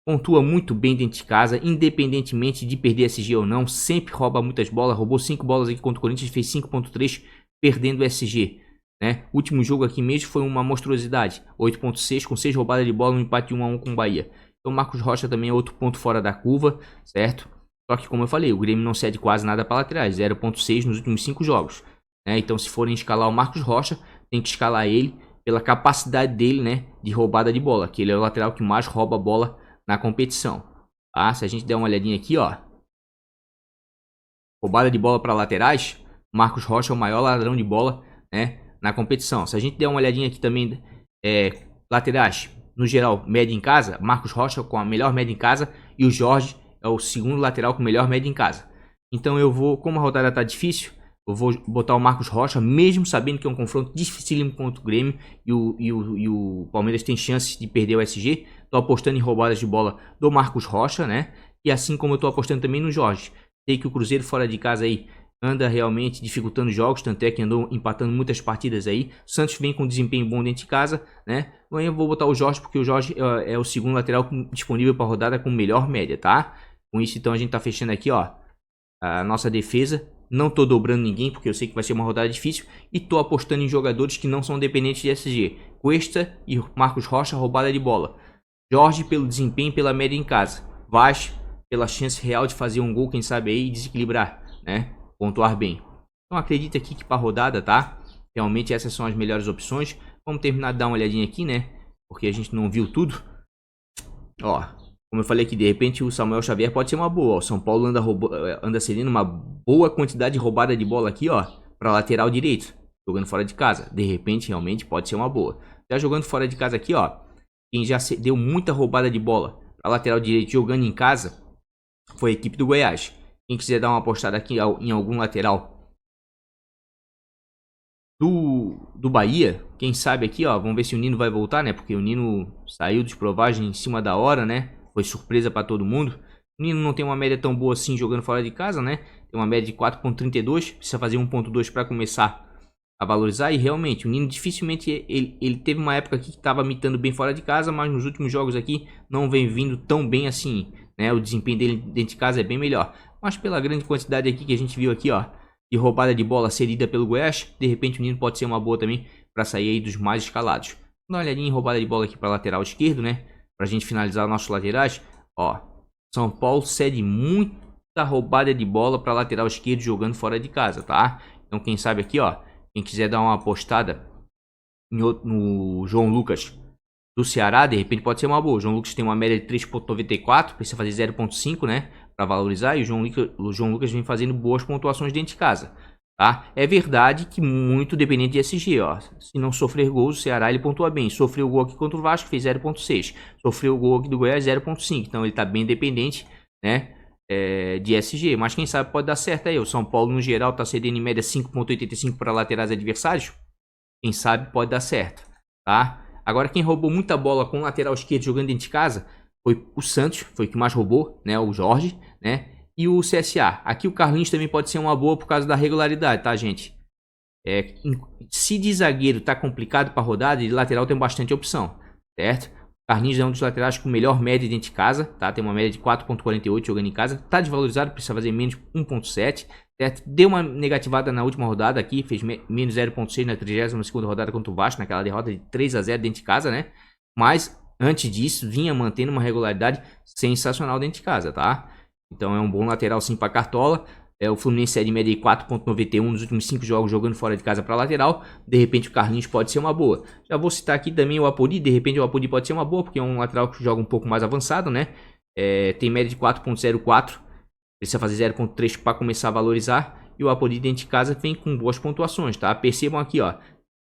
Pontua muito bem dentro de casa, independentemente de perder SG ou não. Sempre rouba muitas bolas. Roubou 5 bolas aqui contra o Corinthians, fez 5.3 perdendo SG, né? O último jogo aqui mesmo foi uma monstruosidade. 8.6 com 6 roubadas de bola, um empate 1-1 com o Bahia. Então o Marcos Rocha também é outro ponto fora da curva, certo? Só que como eu falei, o Grêmio não cede quase nada para laterais, 0.6 nos últimos 5 jogos. Então se forem escalar o Marcos Rocha, tem que escalar ele pela capacidade dele, né, de roubada de bola, que ele é o lateral que mais rouba a bola na competição. Tá? Se a gente der uma olhadinha aqui, ó, roubada de bola para laterais, Marcos Rocha é o maior ladrão de bola, né, na competição. Se a gente der uma olhadinha aqui também, laterais, no geral, média em casa, Marcos Rocha com a melhor média em casa e o Jorge é o segundo lateral com melhor média em casa. Então eu vou, como a rodada tá difícil, eu vou botar o Marcos Rocha, mesmo sabendo que é um confronto dificílimo contra o Grêmio e o Palmeiras tem chances de perder o SG. Tô apostando em roubadas de bola do Marcos Rocha, né? E assim como eu tô apostando também no Jorge. Sei que o Cruzeiro fora de casa aí anda realmente dificultando jogos, tanto é que andou empatando muitas partidas aí. Santos vem com desempenho bom dentro de casa, né? Amanhã eu vou botar o Jorge, porque o Jorge é o segundo lateral disponível para rodada com melhor média, tá? Com isso, então, a gente tá fechando aqui, ó, a nossa defesa. Não tô dobrando ninguém, porque eu sei que vai ser uma rodada difícil. E tô apostando em jogadores que não são dependentes de SG. Cuesta e Marcos Rocha, roubada de bola. Jorge pelo desempenho e pela média em casa. Vaz pela chance real de fazer um gol, quem sabe aí, e desequilibrar, né? Pontuar bem. Então acredita aqui que para rodada, tá? Realmente essas são as melhores opções. Vamos terminar de dar uma olhadinha aqui, né? Porque a gente não viu tudo. Ó, como eu falei aqui, de repente o Samuel Xavier pode ser uma boa. O São Paulo anda cedendo uma boa quantidade de roubada de bola aqui, ó, para lateral direito, jogando fora de casa. De repente, realmente pode ser uma boa. Já jogando fora de casa aqui, ó, quem já deu muita roubada de bola para lateral direito jogando em casa foi a equipe do Goiás. Quem quiser dar uma apostada aqui em algum lateral do Bahia, quem sabe aqui, ó, vamos ver se o Nino vai voltar, né? Porque o Nino saiu de provagem em cima da hora, né? Foi surpresa para todo mundo. O Nino não tem uma média tão boa assim jogando fora de casa, né? Tem uma média de 4.32, precisa fazer 1.2 para começar a valorizar. E realmente, o Nino dificilmente, ele teve uma época aqui que estava mitando bem fora de casa, mas nos últimos jogos aqui não vem vindo tão bem assim, né? O desempenho dele dentro de casa é bem melhor. Mas pela grande quantidade aqui que a gente viu aqui, ó, de roubada de bola cedida pelo Goiás, de repente o Nino pode ser uma boa também para sair aí dos mais escalados. Dá uma olhadinha em roubada de bola aqui para lateral esquerdo, né? Pra gente finalizar nossos laterais. Ó, São Paulo cede muita roubada de bola para lateral esquerdo jogando fora de casa, tá? Então quem sabe aqui, ó, quem quiser dar uma apostada no João Lucas do Ceará, de repente pode ser uma boa. O João Lucas tem uma média de 3.94, precisa fazer 0.5, né? Para valorizar, e o João Lucas vem fazendo boas pontuações dentro de casa, tá? É verdade que muito dependente de SG, ó. Se não sofrer gols, o Ceará ele pontua bem. Sofreu o gol aqui contra o Vasco, fez 0.6. Sofreu o gol aqui do Goiás, 0.5. Então ele tá bem dependente, né? De SG. Mas quem sabe pode dar certo aí. O São Paulo, no geral, tá cedendo em média 5.85 para laterais adversários. Quem sabe pode dar certo, tá? Agora quem roubou muita bola com o lateral esquerdo jogando dentro de casa foi o Santos, foi o que mais roubou, né? O Jorge, né? E o CSA. Aqui o Carlinhos também pode ser uma boa por causa da regularidade, tá, gente? Se de zagueiro tá complicado para rodada, de lateral tem bastante opção, certo? O Carlinhos é um dos laterais com melhor média dentro de casa, tá? Tem uma média de 4.48 jogando em casa. Tá desvalorizado, precisa fazer menos 1.7, certo? Deu uma negativada na última rodada aqui, fez menos 0.6 na 32ª rodada contra o Vasco, naquela derrota de 3-0 dentro de casa, né? Mas antes disso, vinha mantendo uma regularidade sensacional dentro de casa, tá? Então é um bom lateral sim para Cartola. O Fluminense é de média de 4.91 nos últimos 5 jogos jogando fora de casa para lateral. De repente o Carlinhos pode ser uma boa. Já vou citar aqui também o Apodi. De repente o Apodi pode ser uma boa, porque é um lateral que joga um pouco mais avançado, né? Tem média de 4.04. Precisa fazer 0.3 para começar a valorizar. E o Apodi dentro de casa vem com boas pontuações, tá? Percebam aqui, ó.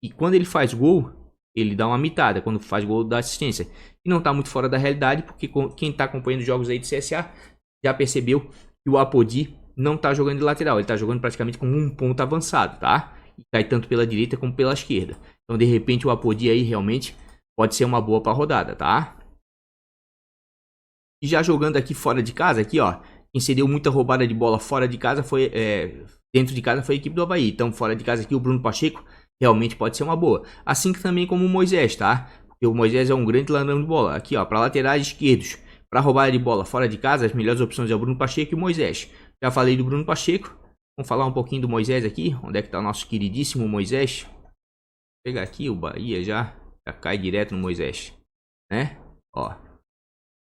E quando ele faz gol, ele dá uma mitada. Quando faz gol, dá assistência. E não tá muito fora da realidade, porque quem tá acompanhando os jogos aí do CSA já percebeu que o Apodi não tá jogando de lateral, ele tá jogando praticamente como um ponto avançado, tá? E cai tanto pela direita como pela esquerda. Então, de repente, o Apodi aí realmente pode ser uma boa pra rodada, tá? E já jogando aqui fora de casa, aqui, ó, quem cedeu muita roubada de bola fora de casa foi, dentro de casa foi a equipe do Avaí. Então, fora de casa aqui, o Bruno Pacheco realmente pode ser uma boa. Assim que também como o Moisés, tá? Porque o Moisés é um grande ladrão de bola. Aqui, ó, para laterais esquerdos, para roubada de bola fora de casa, as melhores opções é o Bruno Pacheco e o Moisés. Já falei do Bruno Pacheco. Vamos falar um pouquinho do Moisés aqui. Onde é que tá o nosso queridíssimo Moisés? Vou pegar aqui o Bahia já cai direto no Moisés, né? Ó,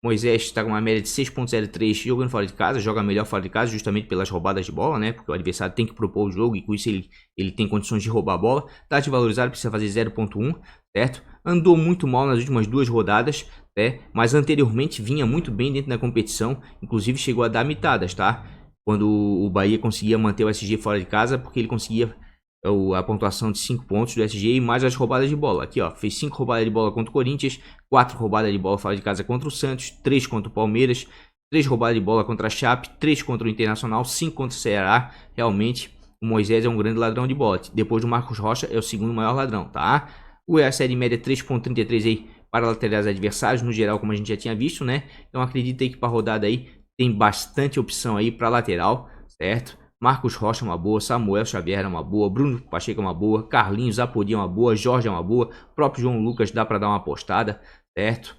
Moisés está com uma média de 6.03 jogando fora de casa. Joga melhor fora de casa justamente pelas roubadas de bola, né? Porque o adversário tem que propor o jogo e com isso ele tem condições de roubar a bola. Tá desvalorizado, precisa fazer 0.1, certo? Andou muito mal nas últimas 2 rodadas, né? Mas anteriormente vinha muito bem dentro da competição. Inclusive chegou a dar mitadas, tá? Quando o Bahia conseguia manter o SG fora de casa, porque ele conseguia a pontuação de 5 pontos do SG e mais as roubadas de bola. Aqui, ó, fez 5 roubadas de bola contra o Corinthians, 4 roubadas de bola fora de casa contra o Santos, 3 contra o Palmeiras, 3 roubadas de bola contra a Chape, 3 contra o Internacional, 5 contra o Ceará. Realmente, o Moisés é um grande ladrão de bola. Depois do Marcos Rocha, é o segundo maior ladrão, tá? A série média 3.33 aí para laterais adversários, no geral, como a gente já tinha visto, né? Então acredita aí que para a rodada aí tem bastante opção aí para lateral, certo? Marcos Rocha é uma boa, Samuel Xavier é uma boa, Bruno Pacheco é uma boa, Carlinhos Apodi é uma boa, Jorge é uma boa, o próprio João Lucas dá para dar uma apostada, certo?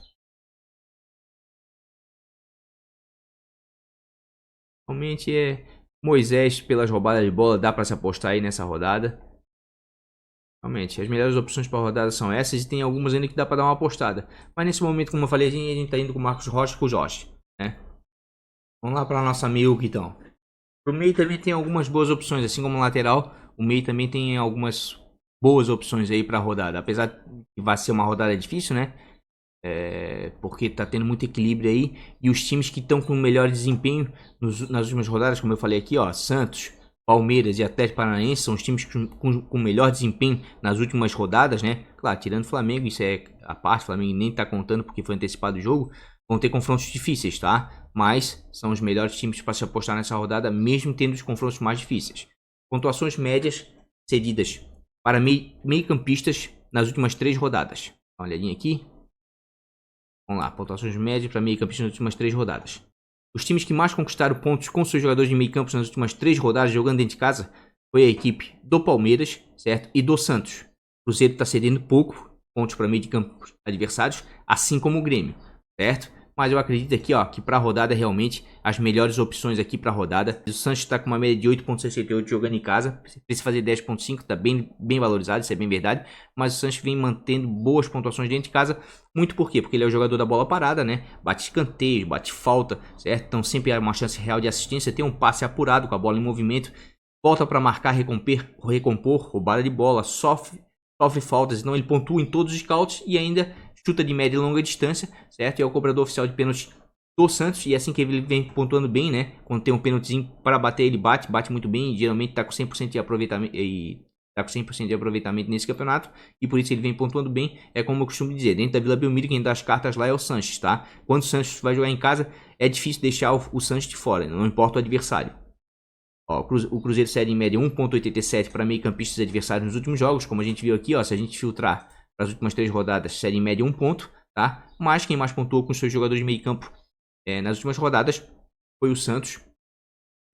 Realmente é Moisés pelas roubadas de bola, dá para se apostar aí nessa rodada. Realmente, as melhores opções para rodada são essas e tem algumas ainda que dá para dar uma apostada. Mas nesse momento, como eu falei, a gente tá indo com o Marcos Rocha e com o Jorge, né? Vamos lá para nossa Milk então. Pro meio também tem algumas boas opções, assim como o lateral, o meio também tem algumas boas opções aí para rodada. Apesar que vai ser uma rodada difícil, né? Porque tá tendo muito equilíbrio aí. E os times que estão com melhor desempenho nas últimas rodadas, como eu falei aqui, ó, Santos, Palmeiras e Atlético Paranaense são os times com melhor desempenho nas últimas rodadas, né? Claro, tirando o Flamengo, isso é a parte, o Flamengo nem tá contando porque foi antecipado o jogo. Vão ter confrontos difíceis, tá? Mas são os melhores times para se apostar nessa rodada, mesmo tendo os confrontos mais difíceis. Pontuações médias cedidas para meio-campistas nas últimas 3 rodadas. Dá uma olhadinha aqui. Vamos lá, pontuações médias para meio-campistas nas últimas 3 rodadas. Os times que mais conquistaram pontos com seus jogadores de meio-campo nas últimas 3 rodadas jogando dentro de casa foi a equipe do Palmeiras, certo? E do Santos. O Cruzeiro está cedendo pouco pontos para meio de campo adversários, assim como o Grêmio, certo? Mas eu acredito aqui, ó, que para a rodada realmente as melhores opções aqui para a rodada. O Santos está com uma média de 8.68 jogando em casa. Precisa fazer 10.5, está bem valorizado, isso é bem verdade. Mas o Santos vem mantendo boas pontuações dentro de casa. Muito por quê? Porque ele é o jogador da bola parada, né? Bate escanteio, bate falta, certo? Então sempre há uma chance real de assistência. Tem um passe apurado com a bola em movimento. Volta para marcar, recompor, roubada de bola, sofre faltas. Então ele pontua em todos os scouts e ainda chuta de média e longa distância, certo? E é o cobrador oficial de pênalti do Santos. E é assim que ele vem pontuando bem, né? Quando tem um pênaltizinho para bater, ele bate muito bem. E geralmente tá com 100% de aproveitamento. E tá com 100% de aproveitamento nesse campeonato. E por isso ele vem pontuando bem. É como eu costumo dizer, dentro da Vila Belmiro, quem dá as cartas lá é o Sanches, tá? Quando o Sanches vai jogar em casa, é difícil deixar o Sanches de fora, não importa o adversário. Ó, o Cruzeiro cede em média 1.87 para meio-campistas adversários nos últimos jogos. Como a gente viu aqui, ó, se a gente filtrar para as últimas 3 rodadas, cede em média 1 ponto, tá? Mas quem mais pontuou com seus jogadores de meio-campo nas últimas rodadas foi o Santos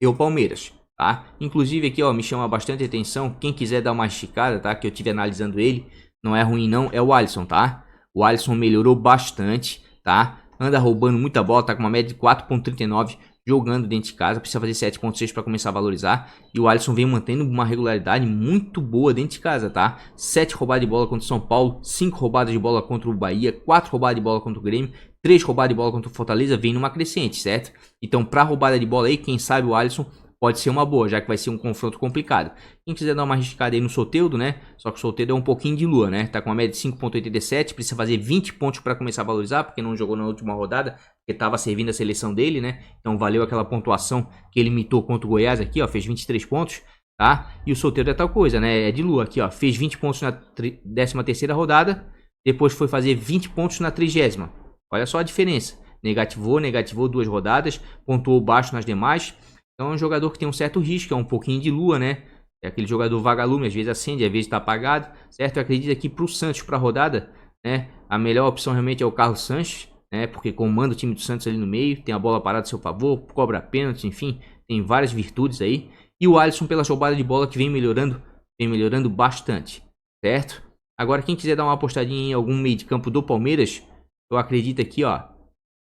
e o Palmeiras, tá? Inclusive aqui, ó, me chama bastante atenção. Quem quiser dar uma esticada, tá? Que eu estive analisando ele, não é ruim não, é o Alisson, tá? O Alisson melhorou bastante, tá? Anda roubando muita bola, tá com uma média de 4.39 jogando dentro de casa, precisa fazer 7.6 para começar a valorizar. E o Alisson vem mantendo uma regularidade muito boa dentro de casa, tá? 7 roubadas de bola contra o São Paulo, 5 roubadas de bola contra o Bahia, 4 roubadas de bola contra o Grêmio, 3 roubadas de bola contra o Fortaleza, vem numa crescente, certo? Então, para roubada de bola aí, quem sabe o Alisson pode ser uma boa, já que vai ser um confronto complicado. Quem quiser dar uma arriscada aí no Soteldo, né? Só que o Soteldo é um pouquinho de lua, né? Tá com uma média de 5.87, precisa fazer 20 pontos para começar a valorizar, porque não jogou na última rodada, porque tava servindo a seleção dele, né? Então valeu aquela pontuação que ele imitou contra o Goiás aqui, ó, fez 23 pontos, tá? E o Soteldo é tal coisa, né? É de lua aqui, ó, fez 20 pontos na 13ª rodada, depois foi fazer 20 pontos na 30ª. Olha só a diferença. Negativou 2 rodadas, pontuou baixo nas demais. Então é um jogador que tem um certo risco, é um pouquinho de lua, né? É aquele jogador vagalume, às vezes acende, às vezes está apagado, certo? Eu acredito que para o Santos, para a rodada, né? A melhor opção realmente é o Carlos Sanches, né? Porque comanda o time do Santos ali no meio, tem a bola parada a seu favor, cobra pênalti, enfim, tem várias virtudes aí. E o Alisson pela roubada de bola que vem melhorando bastante, certo? Agora quem quiser dar uma apostadinha em algum meio de campo do Palmeiras, eu acredito aqui, ó,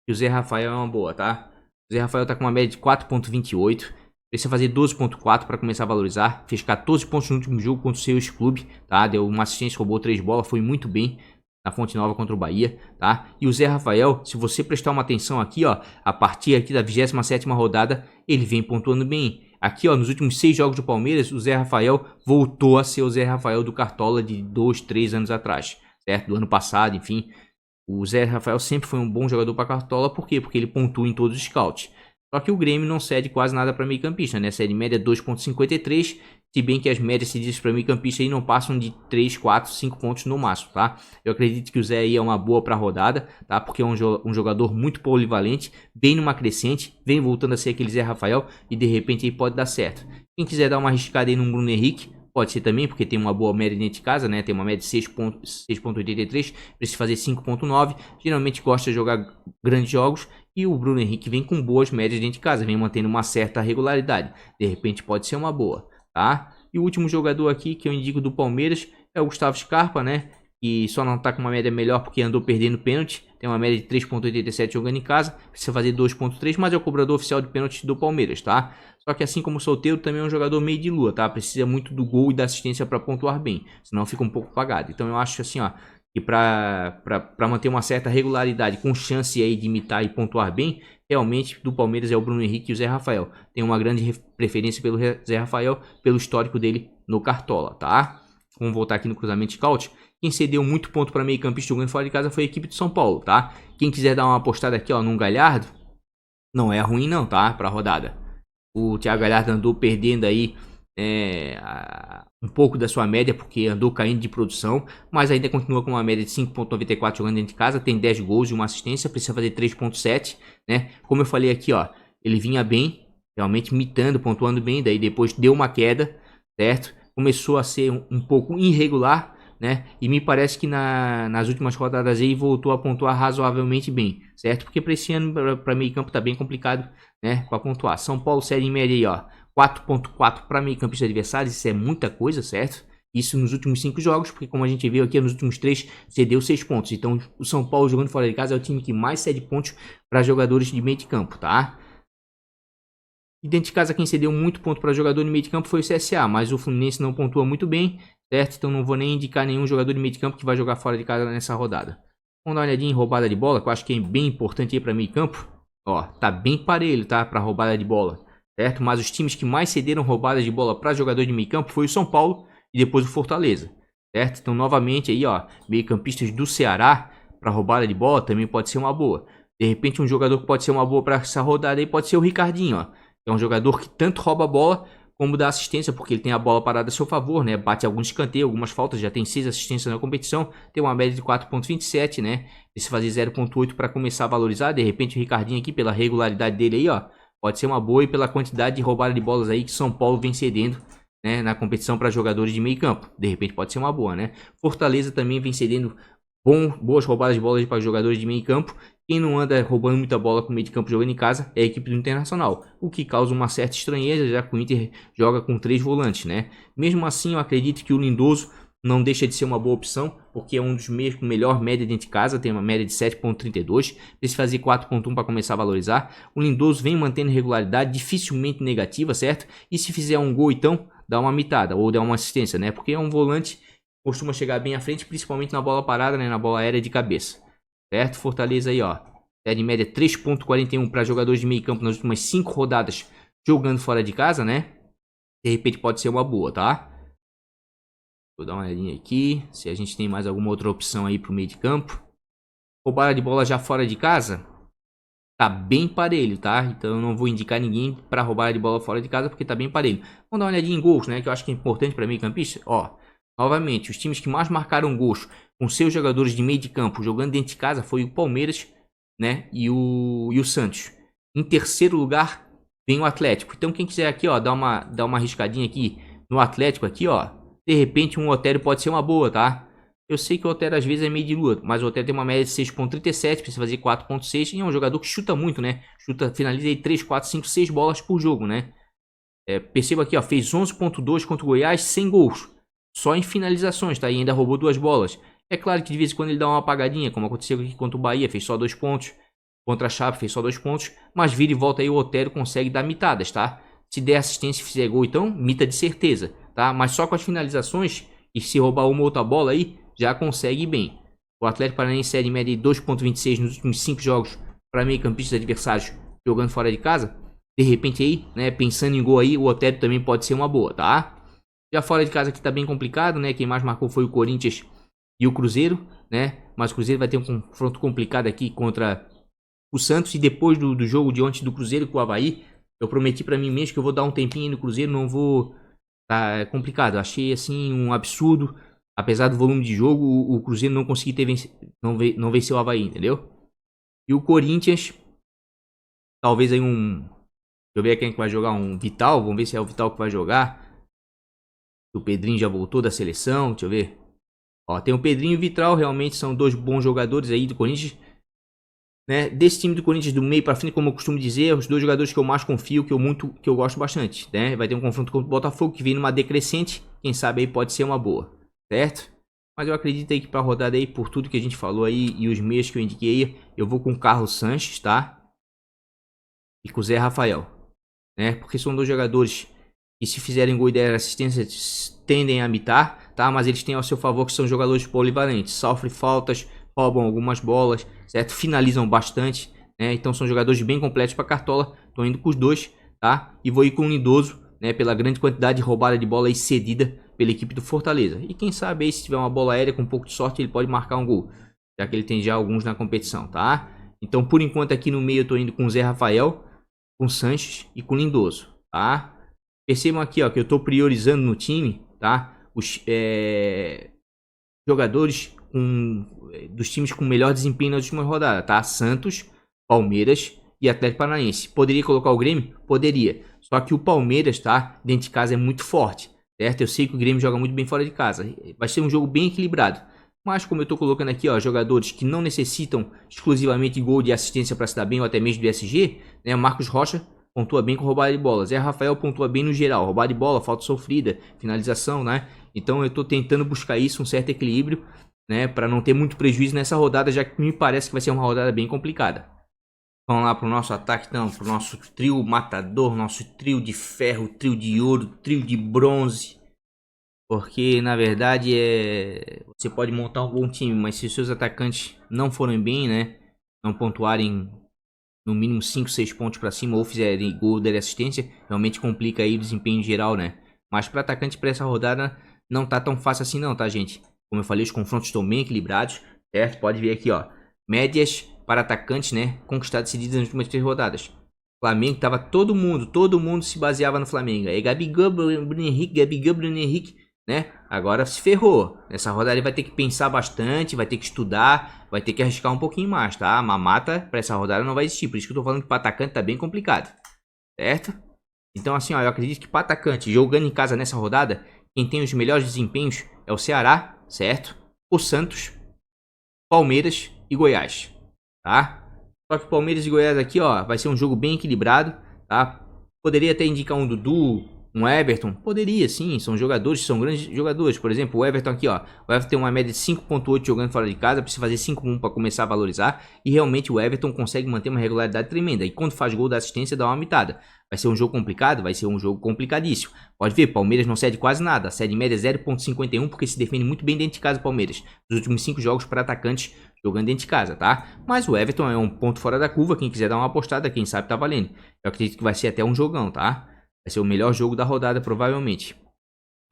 que o Zé Rafael é uma boa, tá? O Zé Rafael tá com uma média de 4.28. Precisa fazer 12.4 para começar a valorizar. Fez 14 pontos no último jogo contra o seu clube, tá? Deu uma assistência, roubou 3 bolas, foi muito bem na Fonte Nova contra o Bahia, tá? E o Zé Rafael, se você prestar uma atenção aqui, ó, a partir aqui da 27ª rodada, ele vem pontuando bem. Aqui, ó, nos últimos 6 jogos do Palmeiras, o Zé Rafael voltou a ser o Zé Rafael do Cartola de 2, 3 anos atrás, certo? Do ano passado, enfim. O Zé Rafael sempre foi um bom jogador para Cartola, por quê? Porque ele pontua em todos os scouts. Só que o Grêmio não cede quase nada para meio campista, né? Cede média 2.53, se bem que as médias cedidas para meio campista aí não passam de 3, 4, 5 pontos no máximo, tá? Eu acredito que o Zé aí é uma boa para a rodada, tá? Porque é um jogador muito polivalente, bem numa crescente, vem voltando a ser aquele Zé Rafael e de repente aí pode dar certo. Quem quiser dar uma arriscada aí no Bruno Henrique, pode ser também, porque tem uma boa média dentro de casa, né? Tem uma média de 6.83, precisa fazer 5.9. Geralmente gosta de jogar grandes jogos E o Bruno Henrique vem com boas médias dentro de casa, vem mantendo uma certa regularidade. De repente pode ser uma boa, tá? E o último jogador aqui que eu indico do Palmeiras é o Gustavo Scarpa, né? E só não tá com uma média melhor porque andou perdendo pênalti. Tem uma média de 3.87 jogando em casa. Precisa fazer 2.3, mas é o cobrador oficial de pênalti do Palmeiras, tá? Só que assim como o Solteiro, também é um jogador meio de lua, tá? Precisa muito do gol e da assistência para pontuar bem. Senão fica um pouco pagado. Então eu acho assim, ó, que para manter uma certa regularidade, com chance aí de imitar e pontuar bem, realmente do Palmeiras é o Bruno Henrique e o Zé Rafael. Tem uma grande preferência pelo Zé Rafael, pelo histórico dele no Cartola, tá? Vamos voltar aqui no cruzamento scout. Quem cedeu muito ponto para meio campista jogando fora de casa foi a equipe de São Paulo, tá? Quem quiser dar uma apostada aqui, ó, num Galhardo, não é ruim não, tá? Pra rodada. O Thiago Galhardo andou perdendo aí um pouco da sua média, porque andou caindo de produção, mas ainda continua com uma média de 5.94 jogando dentro de casa, tem 10 gols e uma assistência, precisa fazer 3.7, né? Como eu falei aqui, ó, ele vinha bem, realmente mitando, pontuando bem, daí depois deu uma queda, certo? Começou a ser um pouco irregular, né? E me parece que nas últimas rodadas aí voltou a pontuar razoavelmente bem, certo? Porque para esse ano, para meio campo, tá bem complicado, né? Para pontuar. São Paulo série em média aí, ó, 4.4 para meio campista adversários, isso é muita coisa, certo? Isso nos últimos 5 jogos, porque como a gente viu aqui, nos últimos 3 cedeu 6 pontos. Então o São Paulo jogando fora de casa é o time que mais cede pontos para jogadores de meio de campo, tá? E dentro de casa quem cedeu muito ponto para jogador de meio de campo foi o CSA, mas o Fluminense não pontua muito bem, certo? Então não vou nem indicar nenhum jogador de meio de campo que vai jogar fora de casa nessa rodada. Vamos dar uma olhadinha em roubada de bola, que eu acho que é bem importante aí para meio campo. Ó, tá bem parelho, tá? Para roubada de bola, certo? Mas os times que mais cederam roubadas de bola para jogador de meio campo foi o São Paulo e depois o Fortaleza, certo? Então novamente aí, ó, meio campistas do Ceará para roubada de bola também pode ser uma boa. De repente um jogador que pode ser uma boa para essa rodada aí pode ser o Ricardinho, ó. É um jogador que tanto rouba a bola como dá assistência, porque ele tem a bola parada a seu favor, né? Bate alguns escanteios, algumas faltas, já tem 6 assistências na competição, tem uma média de 4.27, né? E se fazer 0.8 para começar a valorizar, de repente o Ricardinho aqui, pela regularidade dele aí, ó, pode ser uma boa e pela quantidade de roubada de bolas aí que São Paulo vem cedendo, né, na competição para jogadores de meio campo. De repente pode ser uma boa, né? Fortaleza também vem cedendo boas roubadas de bolas para jogadores de meio campo. Quem não anda roubando muita bola com meio de campo jogando em casa é a equipe do Internacional, o que causa uma certa estranheza, já que o Inter joga com 3 volantes, né? Mesmo assim, eu acredito que o Lindoso não deixa de ser uma boa opção, porque é um dos meses com melhor média dentro de casa, tem uma média de 7.32, precisa fazer 4.1 para começar a valorizar. O Lindoso vem mantendo regularidade, dificilmente negativa, certo? E se fizer um gol, então, dá uma mitada, ou dá uma assistência, né? Porque é um volante que costuma chegar bem à frente, principalmente na bola parada, né? Na bola aérea de cabeça. Certo? Fortaleza aí, ó. Série média 3.41 para jogadores de meio campo nas últimas 5 rodadas jogando fora de casa, né? De repente pode ser uma boa, tá? Vou dar uma olhadinha aqui. Se a gente tem mais alguma outra opção aí pro meio de campo. Roubada de bola já fora de casa. Tá bem parelho, tá? Então eu não vou indicar ninguém para roubada de bola fora de casa porque tá bem parelho. Vamos dar uma olhadinha em gols, né? Que eu acho que é importante para meio campista. Ó, novamente, os times que mais marcaram gols com seus jogadores de meio de campo jogando dentro de casa foi o Palmeiras, né? E o Santos. Em terceiro lugar vem o Atlético. Então quem quiser aqui, ó, dar uma arriscadinha aqui no Atlético aqui, ó. De repente um Otero pode ser uma boa, tá? Eu sei que o Otero às vezes é meio de lua, mas o Otero tem uma média de 6.37, precisa fazer 4.6 e é um jogador que chuta muito, né? Finaliza aí 3, 4, 5, 6 bolas por jogo, né? Perceba aqui, ó, fez 11.2 contra o Goiás, 100 gols. Só em finalizações, tá? E ainda roubou 2 bolas. É claro que de vez em quando ele dá uma apagadinha, como aconteceu aqui contra o Bahia, fez só 2 pontos. Contra a Chape fez só 2 pontos. Mas vira e volta aí o Otero consegue dar mitadas, tá? Se der assistência e fizer gol, então, mita de certeza, tá? Mas só com as finalizações e se roubar uma outra bola aí, já consegue bem. O Atlético Paranaense série média de 2.26 nos últimos 5 jogos para meio campistas adversários jogando fora de casa. De repente aí, né, pensando em gol aí, o Otero também pode ser uma boa, tá? Já fora de casa aqui tá bem complicado, né? Quem mais marcou foi o Corinthians e o Cruzeiro, né? Mas o Cruzeiro vai ter um confronto complicado aqui contra o Santos. E depois do jogo de ontem do Cruzeiro com o Avaí, eu prometi pra mim mesmo que eu vou dar um tempinho aí no Cruzeiro, não vou... Tá complicado, achei assim um absurdo. Apesar do volume de jogo, o Cruzeiro não conseguiu não venceu o Avaí, entendeu? E o Corinthians, talvez aí Deixa eu ver quem é que vai jogar, um Vital, vamos ver se é o Vital que vai jogar. O Pedrinho já voltou da seleção, deixa eu ver. Ó, tem o Pedrinho e o Vital, realmente são 2 bons jogadores aí do Corinthians. né? Desse time do Corinthians, do meio pra frente, como eu costumo dizer, os 2 jogadores que eu mais confio, que eu gosto bastante, né? Vai ter um confronto contra o Botafogo, que vem numa decrescente, quem sabe aí pode ser uma boa, certo? Mas eu acredito aí que pra rodada aí, por tudo que a gente falou aí e os meios que eu indiquei aí, eu vou com o Carlos Sanches, tá? E com o Zé Rafael, né? Porque são 2 jogadores que, se fizerem gol e der assistência, tendem a mitar, tá? Mas eles têm ao seu favor que são jogadores polivalentes, sofrem faltas, roubam algumas bolas, certo? Finalizam bastante, né? Então são jogadores bem completos para Cartola. Tô indo com os 2, tá? E vou ir com o Lindoso, né? Pela grande quantidade de roubada de bola aí cedida pela equipe do Fortaleza. E quem sabe aí, se tiver uma bola aérea com um pouco de sorte, ele pode marcar um gol, já que ele tem já alguns na competição, tá? Então, por enquanto, aqui no meio eu tô indo com o Zé Rafael, com o Sanches e com o Lindoso, tá? Percebam aqui, ó, que eu tô priorizando no time, tá? Os jogadores dos times com melhor desempenho nas últimas rodadas, tá? Santos, Palmeiras e Atlético Paranaense. Poderia colocar o Grêmio? Poderia. Só que o Palmeiras, tá? Dentro de casa é muito forte, certo? Eu sei que o Grêmio joga muito bem fora de casa. Vai ser um jogo bem equilibrado. Mas como eu tô colocando aqui, ó, jogadores que não necessitam exclusivamente de gol de assistência para se dar bem, ou até mesmo do SG, né? Marcos Rocha pontua bem com roubada de bola. Zé Rafael pontua bem no geral. Roubada de bola, falta sofrida, finalização, né? Então eu tô tentando buscar isso, um certo equilíbrio, né? Para não ter muito prejuízo nessa rodada, já que me parece que vai ser uma rodada bem complicada. Vamos lá pro nosso ataque, então, pro nosso trio matador, nosso trio de ferro, trio de ouro, trio de bronze. Porque, na verdade, você pode montar um bom time, mas se os seus atacantes não forem bem, né? Não pontuarem no mínimo 5, 6 pontos para cima ou fizerem gol de assistência, realmente complica aí o desempenho geral, né? Mas para atacante para essa rodada não tá tão fácil assim não, tá, gente? Como eu falei, os confrontos estão bem equilibrados, certo? Pode ver aqui, ó. Médias para atacantes, né? Conquistadas decididas nas últimas 3 rodadas. Flamengo tava todo mundo se baseava no Flamengo. Aí Gabigol, Bruno Henrique, né? Agora se ferrou. Nessa rodada ele vai ter que pensar bastante, vai ter que estudar, vai ter que arriscar um pouquinho mais, tá? A mamata para essa rodada não vai existir. Por isso que eu tô falando que para atacante tá bem complicado, certo? Então assim, ó, eu acredito que para atacante, jogando em casa nessa rodada, quem tem os melhores desempenhos é o Ceará, certo? O Santos, Palmeiras e Goiás, tá? Só que Palmeiras e Goiás aqui, ó, vai ser um jogo bem equilibrado, tá? Poderia até indicar um Dudu, um Everton, poderia sim, são jogadores, são grandes jogadores. Por exemplo, o Everton aqui, ó, o Everton tem uma média de 5.8 jogando fora de casa, precisa fazer 5.1 para começar a valorizar, e realmente o Everton consegue manter uma regularidade tremenda, e quando faz gol da assistência dá uma mitada. Vai ser um jogo complicado? Vai ser um jogo complicadíssimo. Pode ver, Palmeiras não cede quase nada, cede em média 0.51 porque se defende muito bem dentro de casa o Palmeiras. Nos últimos 5 jogos para atacantes jogando dentro de casa, tá? Mas o Everton é um ponto fora da curva, quem quiser dar uma apostada, quem sabe tá valendo. Eu acredito que vai ser até um jogão, tá? Vai ser o melhor jogo da rodada, provavelmente.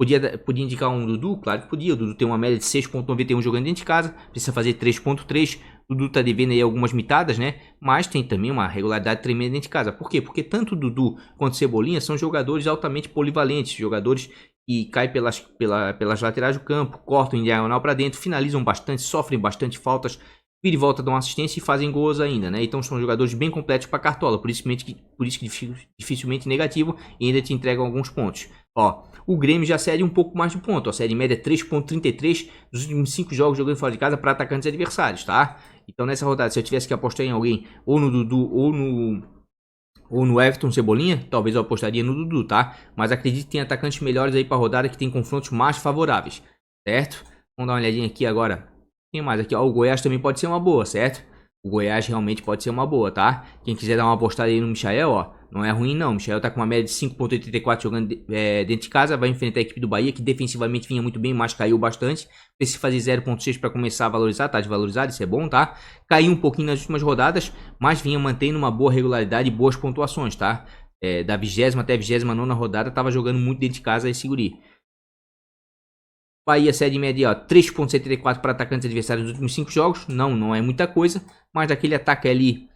Podia indicar um Dudu? Claro que podia. O Dudu tem uma média de 6.91 jogando dentro de casa. Precisa fazer 3.3. O Dudu tá devendo aí algumas mitadas, né? Mas tem também uma regularidade tremenda dentro de casa. Por quê? Porque tanto o Dudu quanto o Cebolinha são jogadores altamente polivalentes. Jogadores que caem pelas laterais do campo, cortam em diagonal para dentro, finalizam bastante, sofrem bastante faltas, vira e volta, dão assistência e fazem gols ainda, né? Então são jogadores bem completos para Cartola, por isso que dificilmente negativo e ainda te entregam alguns pontos. Ó, o Grêmio já cede um pouco mais de ponto, ó, cede em média 3.33 dos últimos 5 jogos jogando fora de casa para atacantes adversários, tá? Então nessa rodada, se eu tivesse que apostar em alguém, ou no Dudu ou no Everton Cebolinha, talvez eu apostaria no Dudu, tá? Mas acredito que tem atacantes melhores aí para rodada que tem confrontos mais favoráveis, certo? Vamos dar uma olhadinha aqui agora. Tem mais aqui, ó, o Goiás também pode ser uma boa, certo? O Goiás realmente pode ser uma boa, tá? Quem quiser dar uma apostada aí no Michael, ó, não é ruim não. O Michael tá com uma média de 5.84 jogando dentro de casa, vai enfrentar a equipe do Bahia, que defensivamente vinha muito bem, mas caiu bastante. Precisa fazer 0.6 para começar a valorizar, tá desvalorizado, isso é bom, tá? Caiu um pouquinho nas últimas rodadas, mas vinha mantendo uma boa regularidade e boas pontuações, tá? Da 20ª até a 29ª rodada, tava jogando muito dentro de casa esse guri. Bahia cede em média 3.74 para atacantes adversários nos últimos 5 jogos. Não é muita coisa, mas daquele ataque ali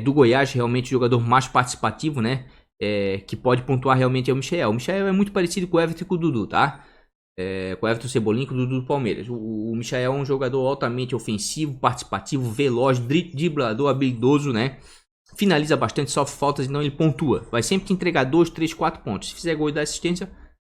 do Goiás, realmente o jogador mais participativo, né? Que pode pontuar realmente é o Michael. O Michael é muito parecido com o Everton e com o Dudu, tá? Com o Everton Cebolinha e com o Dudu do Palmeiras. O Michael é um jogador altamente ofensivo, participativo, veloz, driblador, habilidoso, né? Finaliza bastante, sofre faltas e não ele pontua. Vai sempre te entregar 2, 3, 4 pontos. Se fizer gol e dar assistência,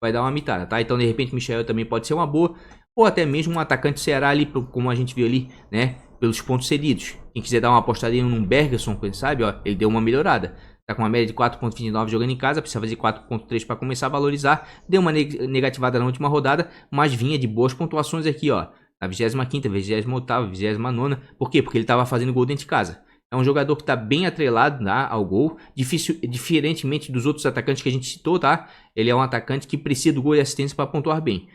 vai dar uma mitada, tá? Então, de repente, o Michael também pode ser uma boa. Ou até mesmo um atacante do Ceará ali, como a gente viu ali, né? pelos pontos cedidos. Quem quiser dar uma apostadinha num Bergson, quem sabe, ó, ele deu uma melhorada. Tá com uma média de 4.29 jogando em casa, precisa fazer 4.3 para começar a valorizar. Deu uma negativada na última rodada, mas vinha de boas pontuações aqui, ó. Na 25ª, 28ª, 29ª. Por quê? Porque ele estava fazendo gol dentro de casa. É um jogador que está bem atrelado, tá, ao gol. Diferentemente dos outros atacantes que a gente citou, tá? Ele é um atacante que precisa do gol e assistência para pontuar bem.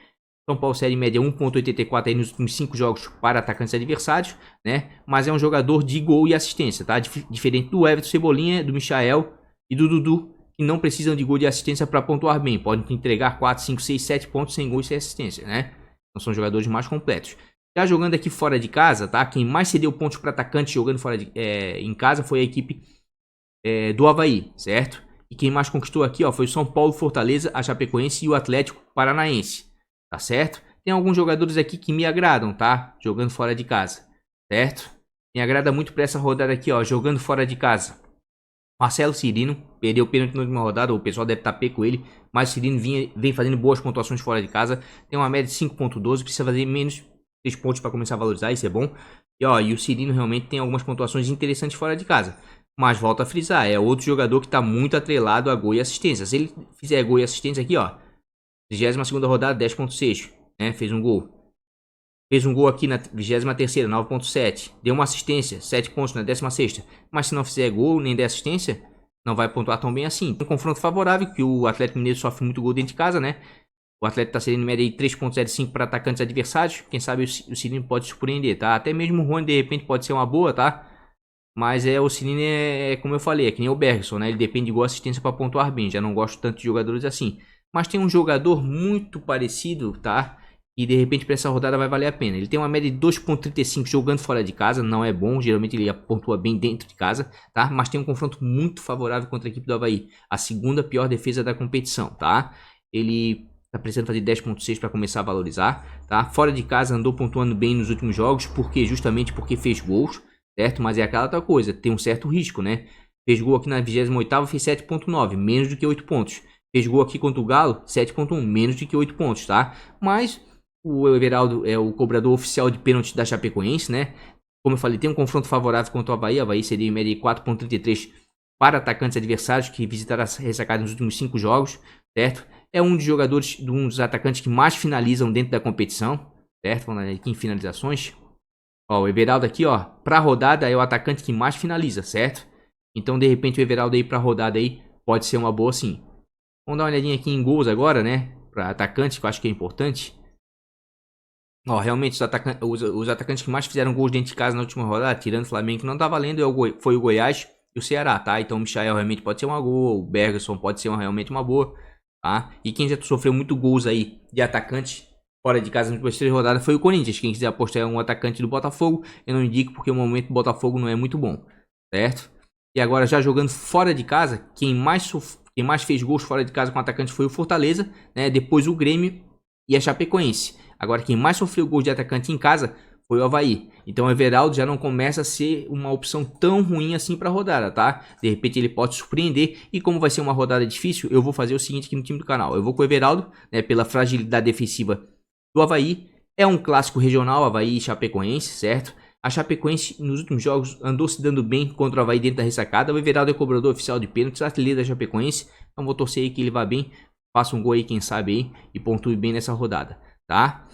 São Paulo série média 1.84 aí nos últimos 5 jogos para atacantes adversários, né? Mas é um jogador de gol e assistência, tá? Diferente do Everton, Cebolinha, do Michael e do Dudu, que não precisam de gol e assistência para pontuar bem. Podem entregar 4, 5, 6, 7 pontos sem gol e sem assistência, né? Então são jogadores mais completos. Já jogando aqui fora de casa, tá? Quem mais cedeu pontos para atacante jogando fora em casa foi a equipe do Avaí, certo? E quem mais conquistou aqui, ó, foi o São Paulo, Fortaleza, a Chapecoense e o Atlético Paranaense. Tá certo? Tem alguns jogadores aqui que me agradam, tá? Jogando fora de casa, certo? Me agrada muito pra essa rodada aqui, ó. Jogando fora de casa. Marcelo Cirino, perdeu o pênalti na última rodada, o pessoal deve estar pé com ele. Mas o Cirino vem fazendo boas pontuações fora de casa. Tem uma média de 5.12, precisa fazer menos 3 pontos para começar a valorizar, isso é bom. E ó, e o Cirino realmente tem algumas pontuações interessantes fora de casa. Mas volta a frisar, é outro jogador que está muito atrelado a gol e assistência. Se ele fizer gol e assistência aqui, ó. 22ª rodada, 10.6, né? Fez um gol. Fez um gol aqui na 23ª, 9.7. Deu uma assistência, 7 pontos na 16ª. Mas se não fizer gol nem der assistência, não vai pontuar tão bem assim. Um confronto favorável, que o Atlético Mineiro sofre muito gol dentro de casa, né? O Atlético está sendo em média de 3.05 para atacantes adversários. Quem sabe o Cirino pode surpreender, tá? Até mesmo o Rony, de repente, pode ser uma boa, tá? Mas o Cirino como eu falei, é que nem o Bergson, né? Ele depende de gol assistência para pontuar bem. Já não gosto tanto de jogadores assim. Mas tem um jogador muito parecido, tá? E de repente para essa rodada vai valer a pena. Ele tem uma média de 2.35 jogando fora de casa. Não é bom, geralmente ele pontua bem dentro de casa, tá? Mas tem um confronto muito favorável contra a equipe do Avaí. A segunda pior defesa da competição, tá? Ele tá precisando fazer 10.6 para começar a valorizar, tá? Fora de casa andou pontuando bem nos últimos jogos, justamente porque fez gols, certo? Mas é aquela outra coisa, tem um certo risco, né? Fez gol aqui na 28ª, fez 7.9, menos do que 8 pontos. Fez gol aqui contra o Galo, 7.1, menos do que 8 pontos, tá? Mas o Everaldo é o cobrador oficial de pênalti da Chapecoense, né? Como eu falei, tem um confronto favorável contra o Avaí. O Avaí seria em média de 4.33 para atacantes adversários que visitaram a ressacada nos últimos 5 jogos, certo? É um dos jogadores, um dos atacantes que mais finalizam dentro da competição, certo? Falando aqui em finalizações. Ó, o Everaldo aqui, ó, pra rodada é o atacante que mais finaliza, certo? Então, de repente, o Everaldo aí pra rodada aí pode ser uma boa sim. Vamos dar uma olhadinha aqui em gols agora, né? Para atacantes, que eu acho que é importante. Ó, realmente os atacantes que mais fizeram gols dentro de casa na última rodada, tirando o Flamengo, que não tá valendo, foi o Goiás e o Ceará, tá? Então o Michael realmente pode ser uma boa, o Bergson pode ser realmente uma boa, tá? E quem já sofreu muito gols aí de atacantes fora de casa nas últimas 3 rodadas foi o Corinthians. Quem quiser apostar um atacante do Botafogo, eu não indico porque o momento do Botafogo não é muito bom, certo? E agora já jogando fora de casa, quem mais fez gols fora de casa com atacante foi o Fortaleza, né? Depois o Grêmio e a Chapecoense. Agora quem mais sofreu gols de atacante em casa foi o Avaí. Então o Everaldo já não começa a ser uma opção tão ruim assim para a rodada, tá? De repente ele pode surpreender. E como vai ser uma rodada difícil, eu vou fazer o seguinte aqui no time do canal. Eu vou com o Everaldo, né? Pela fragilidade defensiva do Avaí. É um clássico regional, Avaí e Chapecoense, certo? A Chapecoense nos últimos jogos andou se dando bem contra o Avaí dentro da ressacada. O Everaldo é cobrador oficial de pênaltis, artilheiro da Chapecoense. Então vou torcer aí que ele vá bem, faça um gol aí, quem sabe aí, e pontue bem nessa rodada, tá?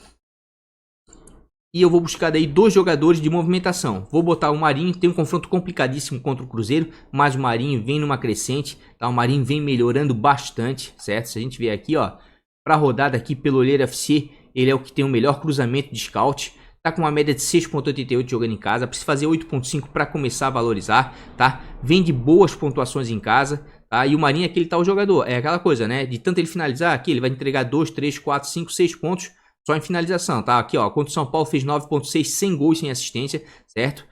E eu vou buscar daí 2 jogadores de movimentação. Vou botar o Marinho, tem um confronto complicadíssimo contra o Cruzeiro, mas o Marinho vem numa crescente, tá? O Marinho vem melhorando bastante, certo? Se a gente ver aqui, ó, pra rodada aqui pelo Olheiro FC, ele é o que tem o melhor cruzamento de scout. Tá com uma média de 6.88 jogando em casa. Precisa fazer 8.5 para começar a valorizar, tá? Vem de boas pontuações em casa, tá? E o Marinho aqui ele tá o jogador. É aquela coisa, né? De tanto ele finalizar aqui, ele vai entregar 2, 3, 4, 5, 6 pontos só em finalização, tá? Aqui, ó. Contra o São Paulo fez 9.6 sem gols, sem assistência, certo?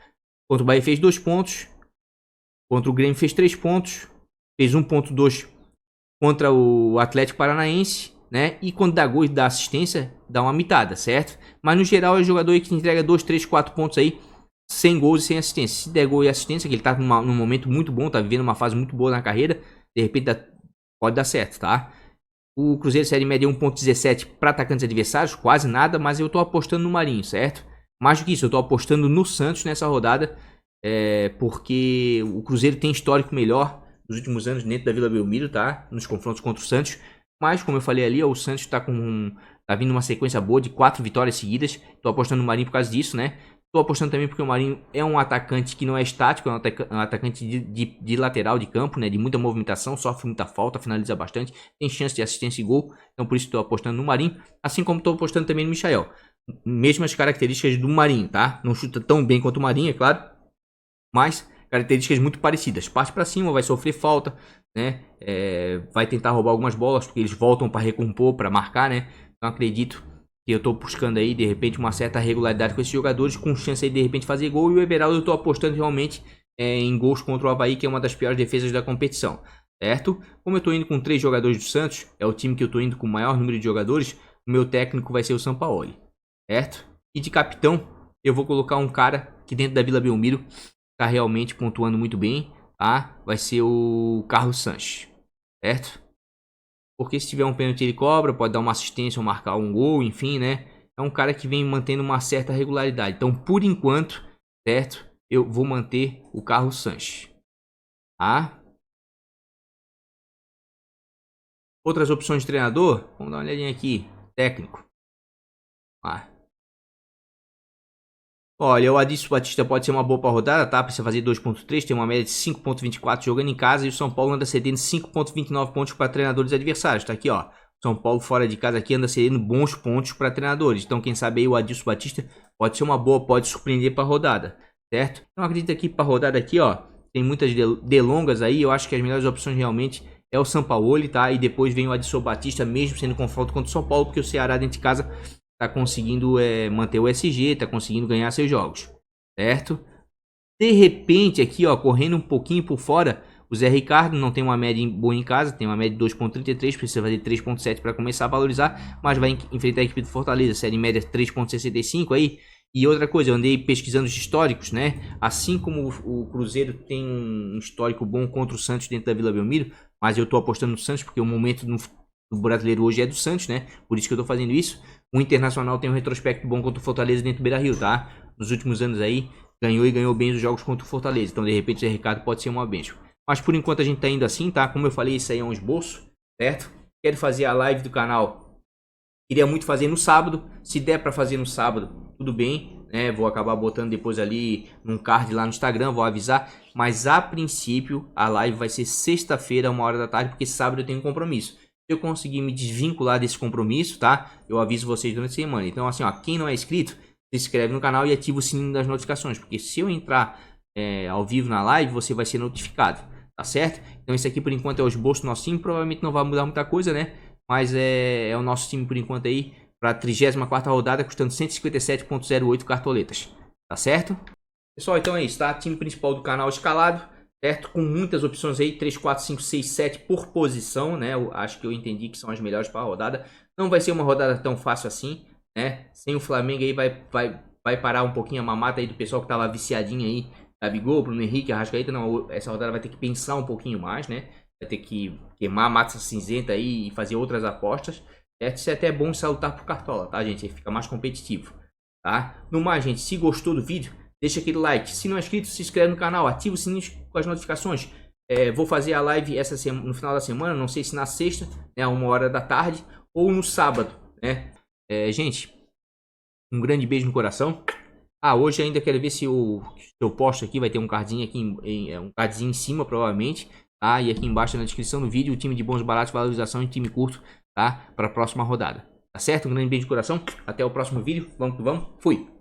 Contra o Bahia fez 2 pontos. Contra o Grêmio fez 3 pontos. Fez 1.2 contra o Atlético Paranaense, né? E quando dá gol e dá assistência, dá uma mitada, certo? Mas no geral é o jogador aí que entrega 2, 3, 4 pontos aí, sem gols e sem assistência. Se der gol e assistência, que ele tá num momento muito bom, tá vivendo uma fase muito boa na carreira, de repente pode dar certo, tá? O Cruzeiro série média 1.17 para atacantes adversários, quase nada, mas eu tô apostando no Marinho, certo? Mais do que isso, eu tô apostando no Santos nessa rodada, porque o Cruzeiro tem histórico melhor nos últimos anos dentro da Vila Belmiro, tá? Nos confrontos contra o Santos. Mas, como eu falei ali, o Santos tá vindo uma sequência boa de 4 vitórias seguidas. Tô apostando no Marinho por causa disso, né? Tô apostando também porque o Marinho é um atacante que não é estático, é um atacante de lateral de campo, né? De muita movimentação, sofre muita falta, finaliza bastante, tem chance de assistência e gol. Então por isso estou apostando no Marinho, assim como estou apostando também no Michael. Mesmas características do Marinho, tá? Não chuta tão bem quanto o Marinho, é claro, mas características muito parecidas. Parte para cima, vai sofrer falta, né? Vai tentar roubar algumas bolas, porque eles voltam para recompor, para marcar, né? Então acredito que eu tô buscando aí, de repente, uma certa regularidade com esses jogadores, com chance aí, de repente, fazer gol. E o Everaldo eu tô apostando realmente em gols contra o Avaí, que é uma das piores defesas da competição, certo? Como eu tô indo com 3 jogadores do Santos, é o time que eu tô indo com o maior número de jogadores, o meu técnico vai ser o Sampaoli, certo? E de capitão, eu vou colocar um cara que dentro da Vila Belmiro tá realmente pontuando muito bem, tá? Vai ser o Carlos Sanches, certo? Porque se tiver um pênalti ele cobra, pode dar uma assistência ou marcar um gol, enfim, né? É um cara que vem mantendo uma certa regularidade. Então, por enquanto, certo? Eu vou manter o Carlos Sanches, tá? Outras opções de treinador? Vamos dar uma olhadinha aqui. Técnico. Ah. Olha, o Adilson Batista pode ser uma boa para rodada, tá? Precisa fazer 2.3, tem uma média de 5.24 jogando em casa. E o São Paulo anda cedendo 5.29 pontos para treinadores adversários. Tá aqui, ó. São Paulo fora de casa aqui anda cedendo bons pontos para treinadores. Então, quem sabe aí o Adilson Batista pode ser uma boa, pode surpreender para a rodada, certo? Então, acredito aqui para a rodada aqui, ó. Tem muitas delongas aí. Eu acho que as melhores opções realmente é o Sampaoli, tá? E depois vem o Adilson Batista, mesmo sendo confronto contra o São Paulo, porque o Ceará dentro de casa tá conseguindo manter o SG, tá conseguindo ganhar seus jogos, certo? De repente aqui, ó, correndo um pouquinho por fora, o Zé Ricardo não tem uma média boa em casa, tem uma média de 2.33, precisa fazer 3.7 para começar a valorizar, mas vai enfrentar a equipe do Fortaleza, série média 3.65 aí. E outra coisa, eu andei pesquisando os históricos, né? Assim como o Cruzeiro tem um histórico bom contra o Santos dentro da Vila Belmiro, mas eu tô apostando no Santos porque o momento do brasileiro hoje é do Santos, né? Por isso que eu tô fazendo isso. O Internacional tem um retrospecto bom contra o Fortaleza dentro do Beira-Rio, tá? Nos últimos anos aí, ganhou e ganhou bem os jogos contra o Fortaleza. Então, de repente, o Zé Ricardo pode ser uma bênção. Mas, por enquanto, a gente tá indo assim, tá? Como eu falei, isso aí é um esboço, certo? Quero fazer a live do canal. Queria muito fazer no sábado. Se der pra fazer no sábado, tudo bem, né? Vou acabar botando depois ali num card lá no Instagram, vou avisar. Mas, a princípio, a live vai ser sexta-feira, 1h da tarde, porque sábado eu tenho um compromisso. Se eu conseguir me desvincular desse compromisso, tá? Eu aviso vocês durante a semana. Então, assim, ó, quem não é inscrito, se inscreve no canal e ativa o sininho das notificações. Porque se eu entrar ao vivo na live, você vai ser notificado, tá certo? Então, esse aqui, por enquanto, é o esboço do nosso time. Provavelmente não vai mudar muita coisa, né? Mas é o nosso time, por enquanto, aí, para 34ª rodada, custando 157.08 cartoletas, tá certo? Pessoal, então é isso, tá? Time principal do canal escalado, certo? Com muitas opções aí, 3, 4, 5, 6, 7 por posição, né? Eu acho que eu entendi que são as melhores para a rodada. Não vai ser uma rodada tão fácil assim, né? Sem o Flamengo aí vai parar um pouquinho a mamata aí do pessoal que tava viciadinho aí. Gabigol, Bruno Henrique, Arrascaeta. Não, essa rodada vai ter que pensar um pouquinho mais, né? Vai ter que queimar a massa cinzenta aí e fazer outras apostas. Certo? Isso é até bom salutar pro Cartola, tá, gente? Aí fica mais competitivo, tá? No mais, gente, se gostou do vídeo, deixa aquele like. Se não é inscrito, se inscreve no canal. Ativa o sininho com as notificações. Vou fazer a live no final da semana. Não sei se na sexta, né, 1h da tarde. Ou no sábado, né? Gente, um grande beijo no coração. Hoje ainda quero ver se eu posto aqui. Vai ter um cardzinho aqui. Um cardzinho em cima, provavelmente. Tá? E aqui embaixo na descrição do vídeo. O time de bons baratos, valorização e time curto. Tá? Para a próxima rodada. Tá certo? Um grande beijo no coração. Até o próximo vídeo. Vamos que vamos. Fui.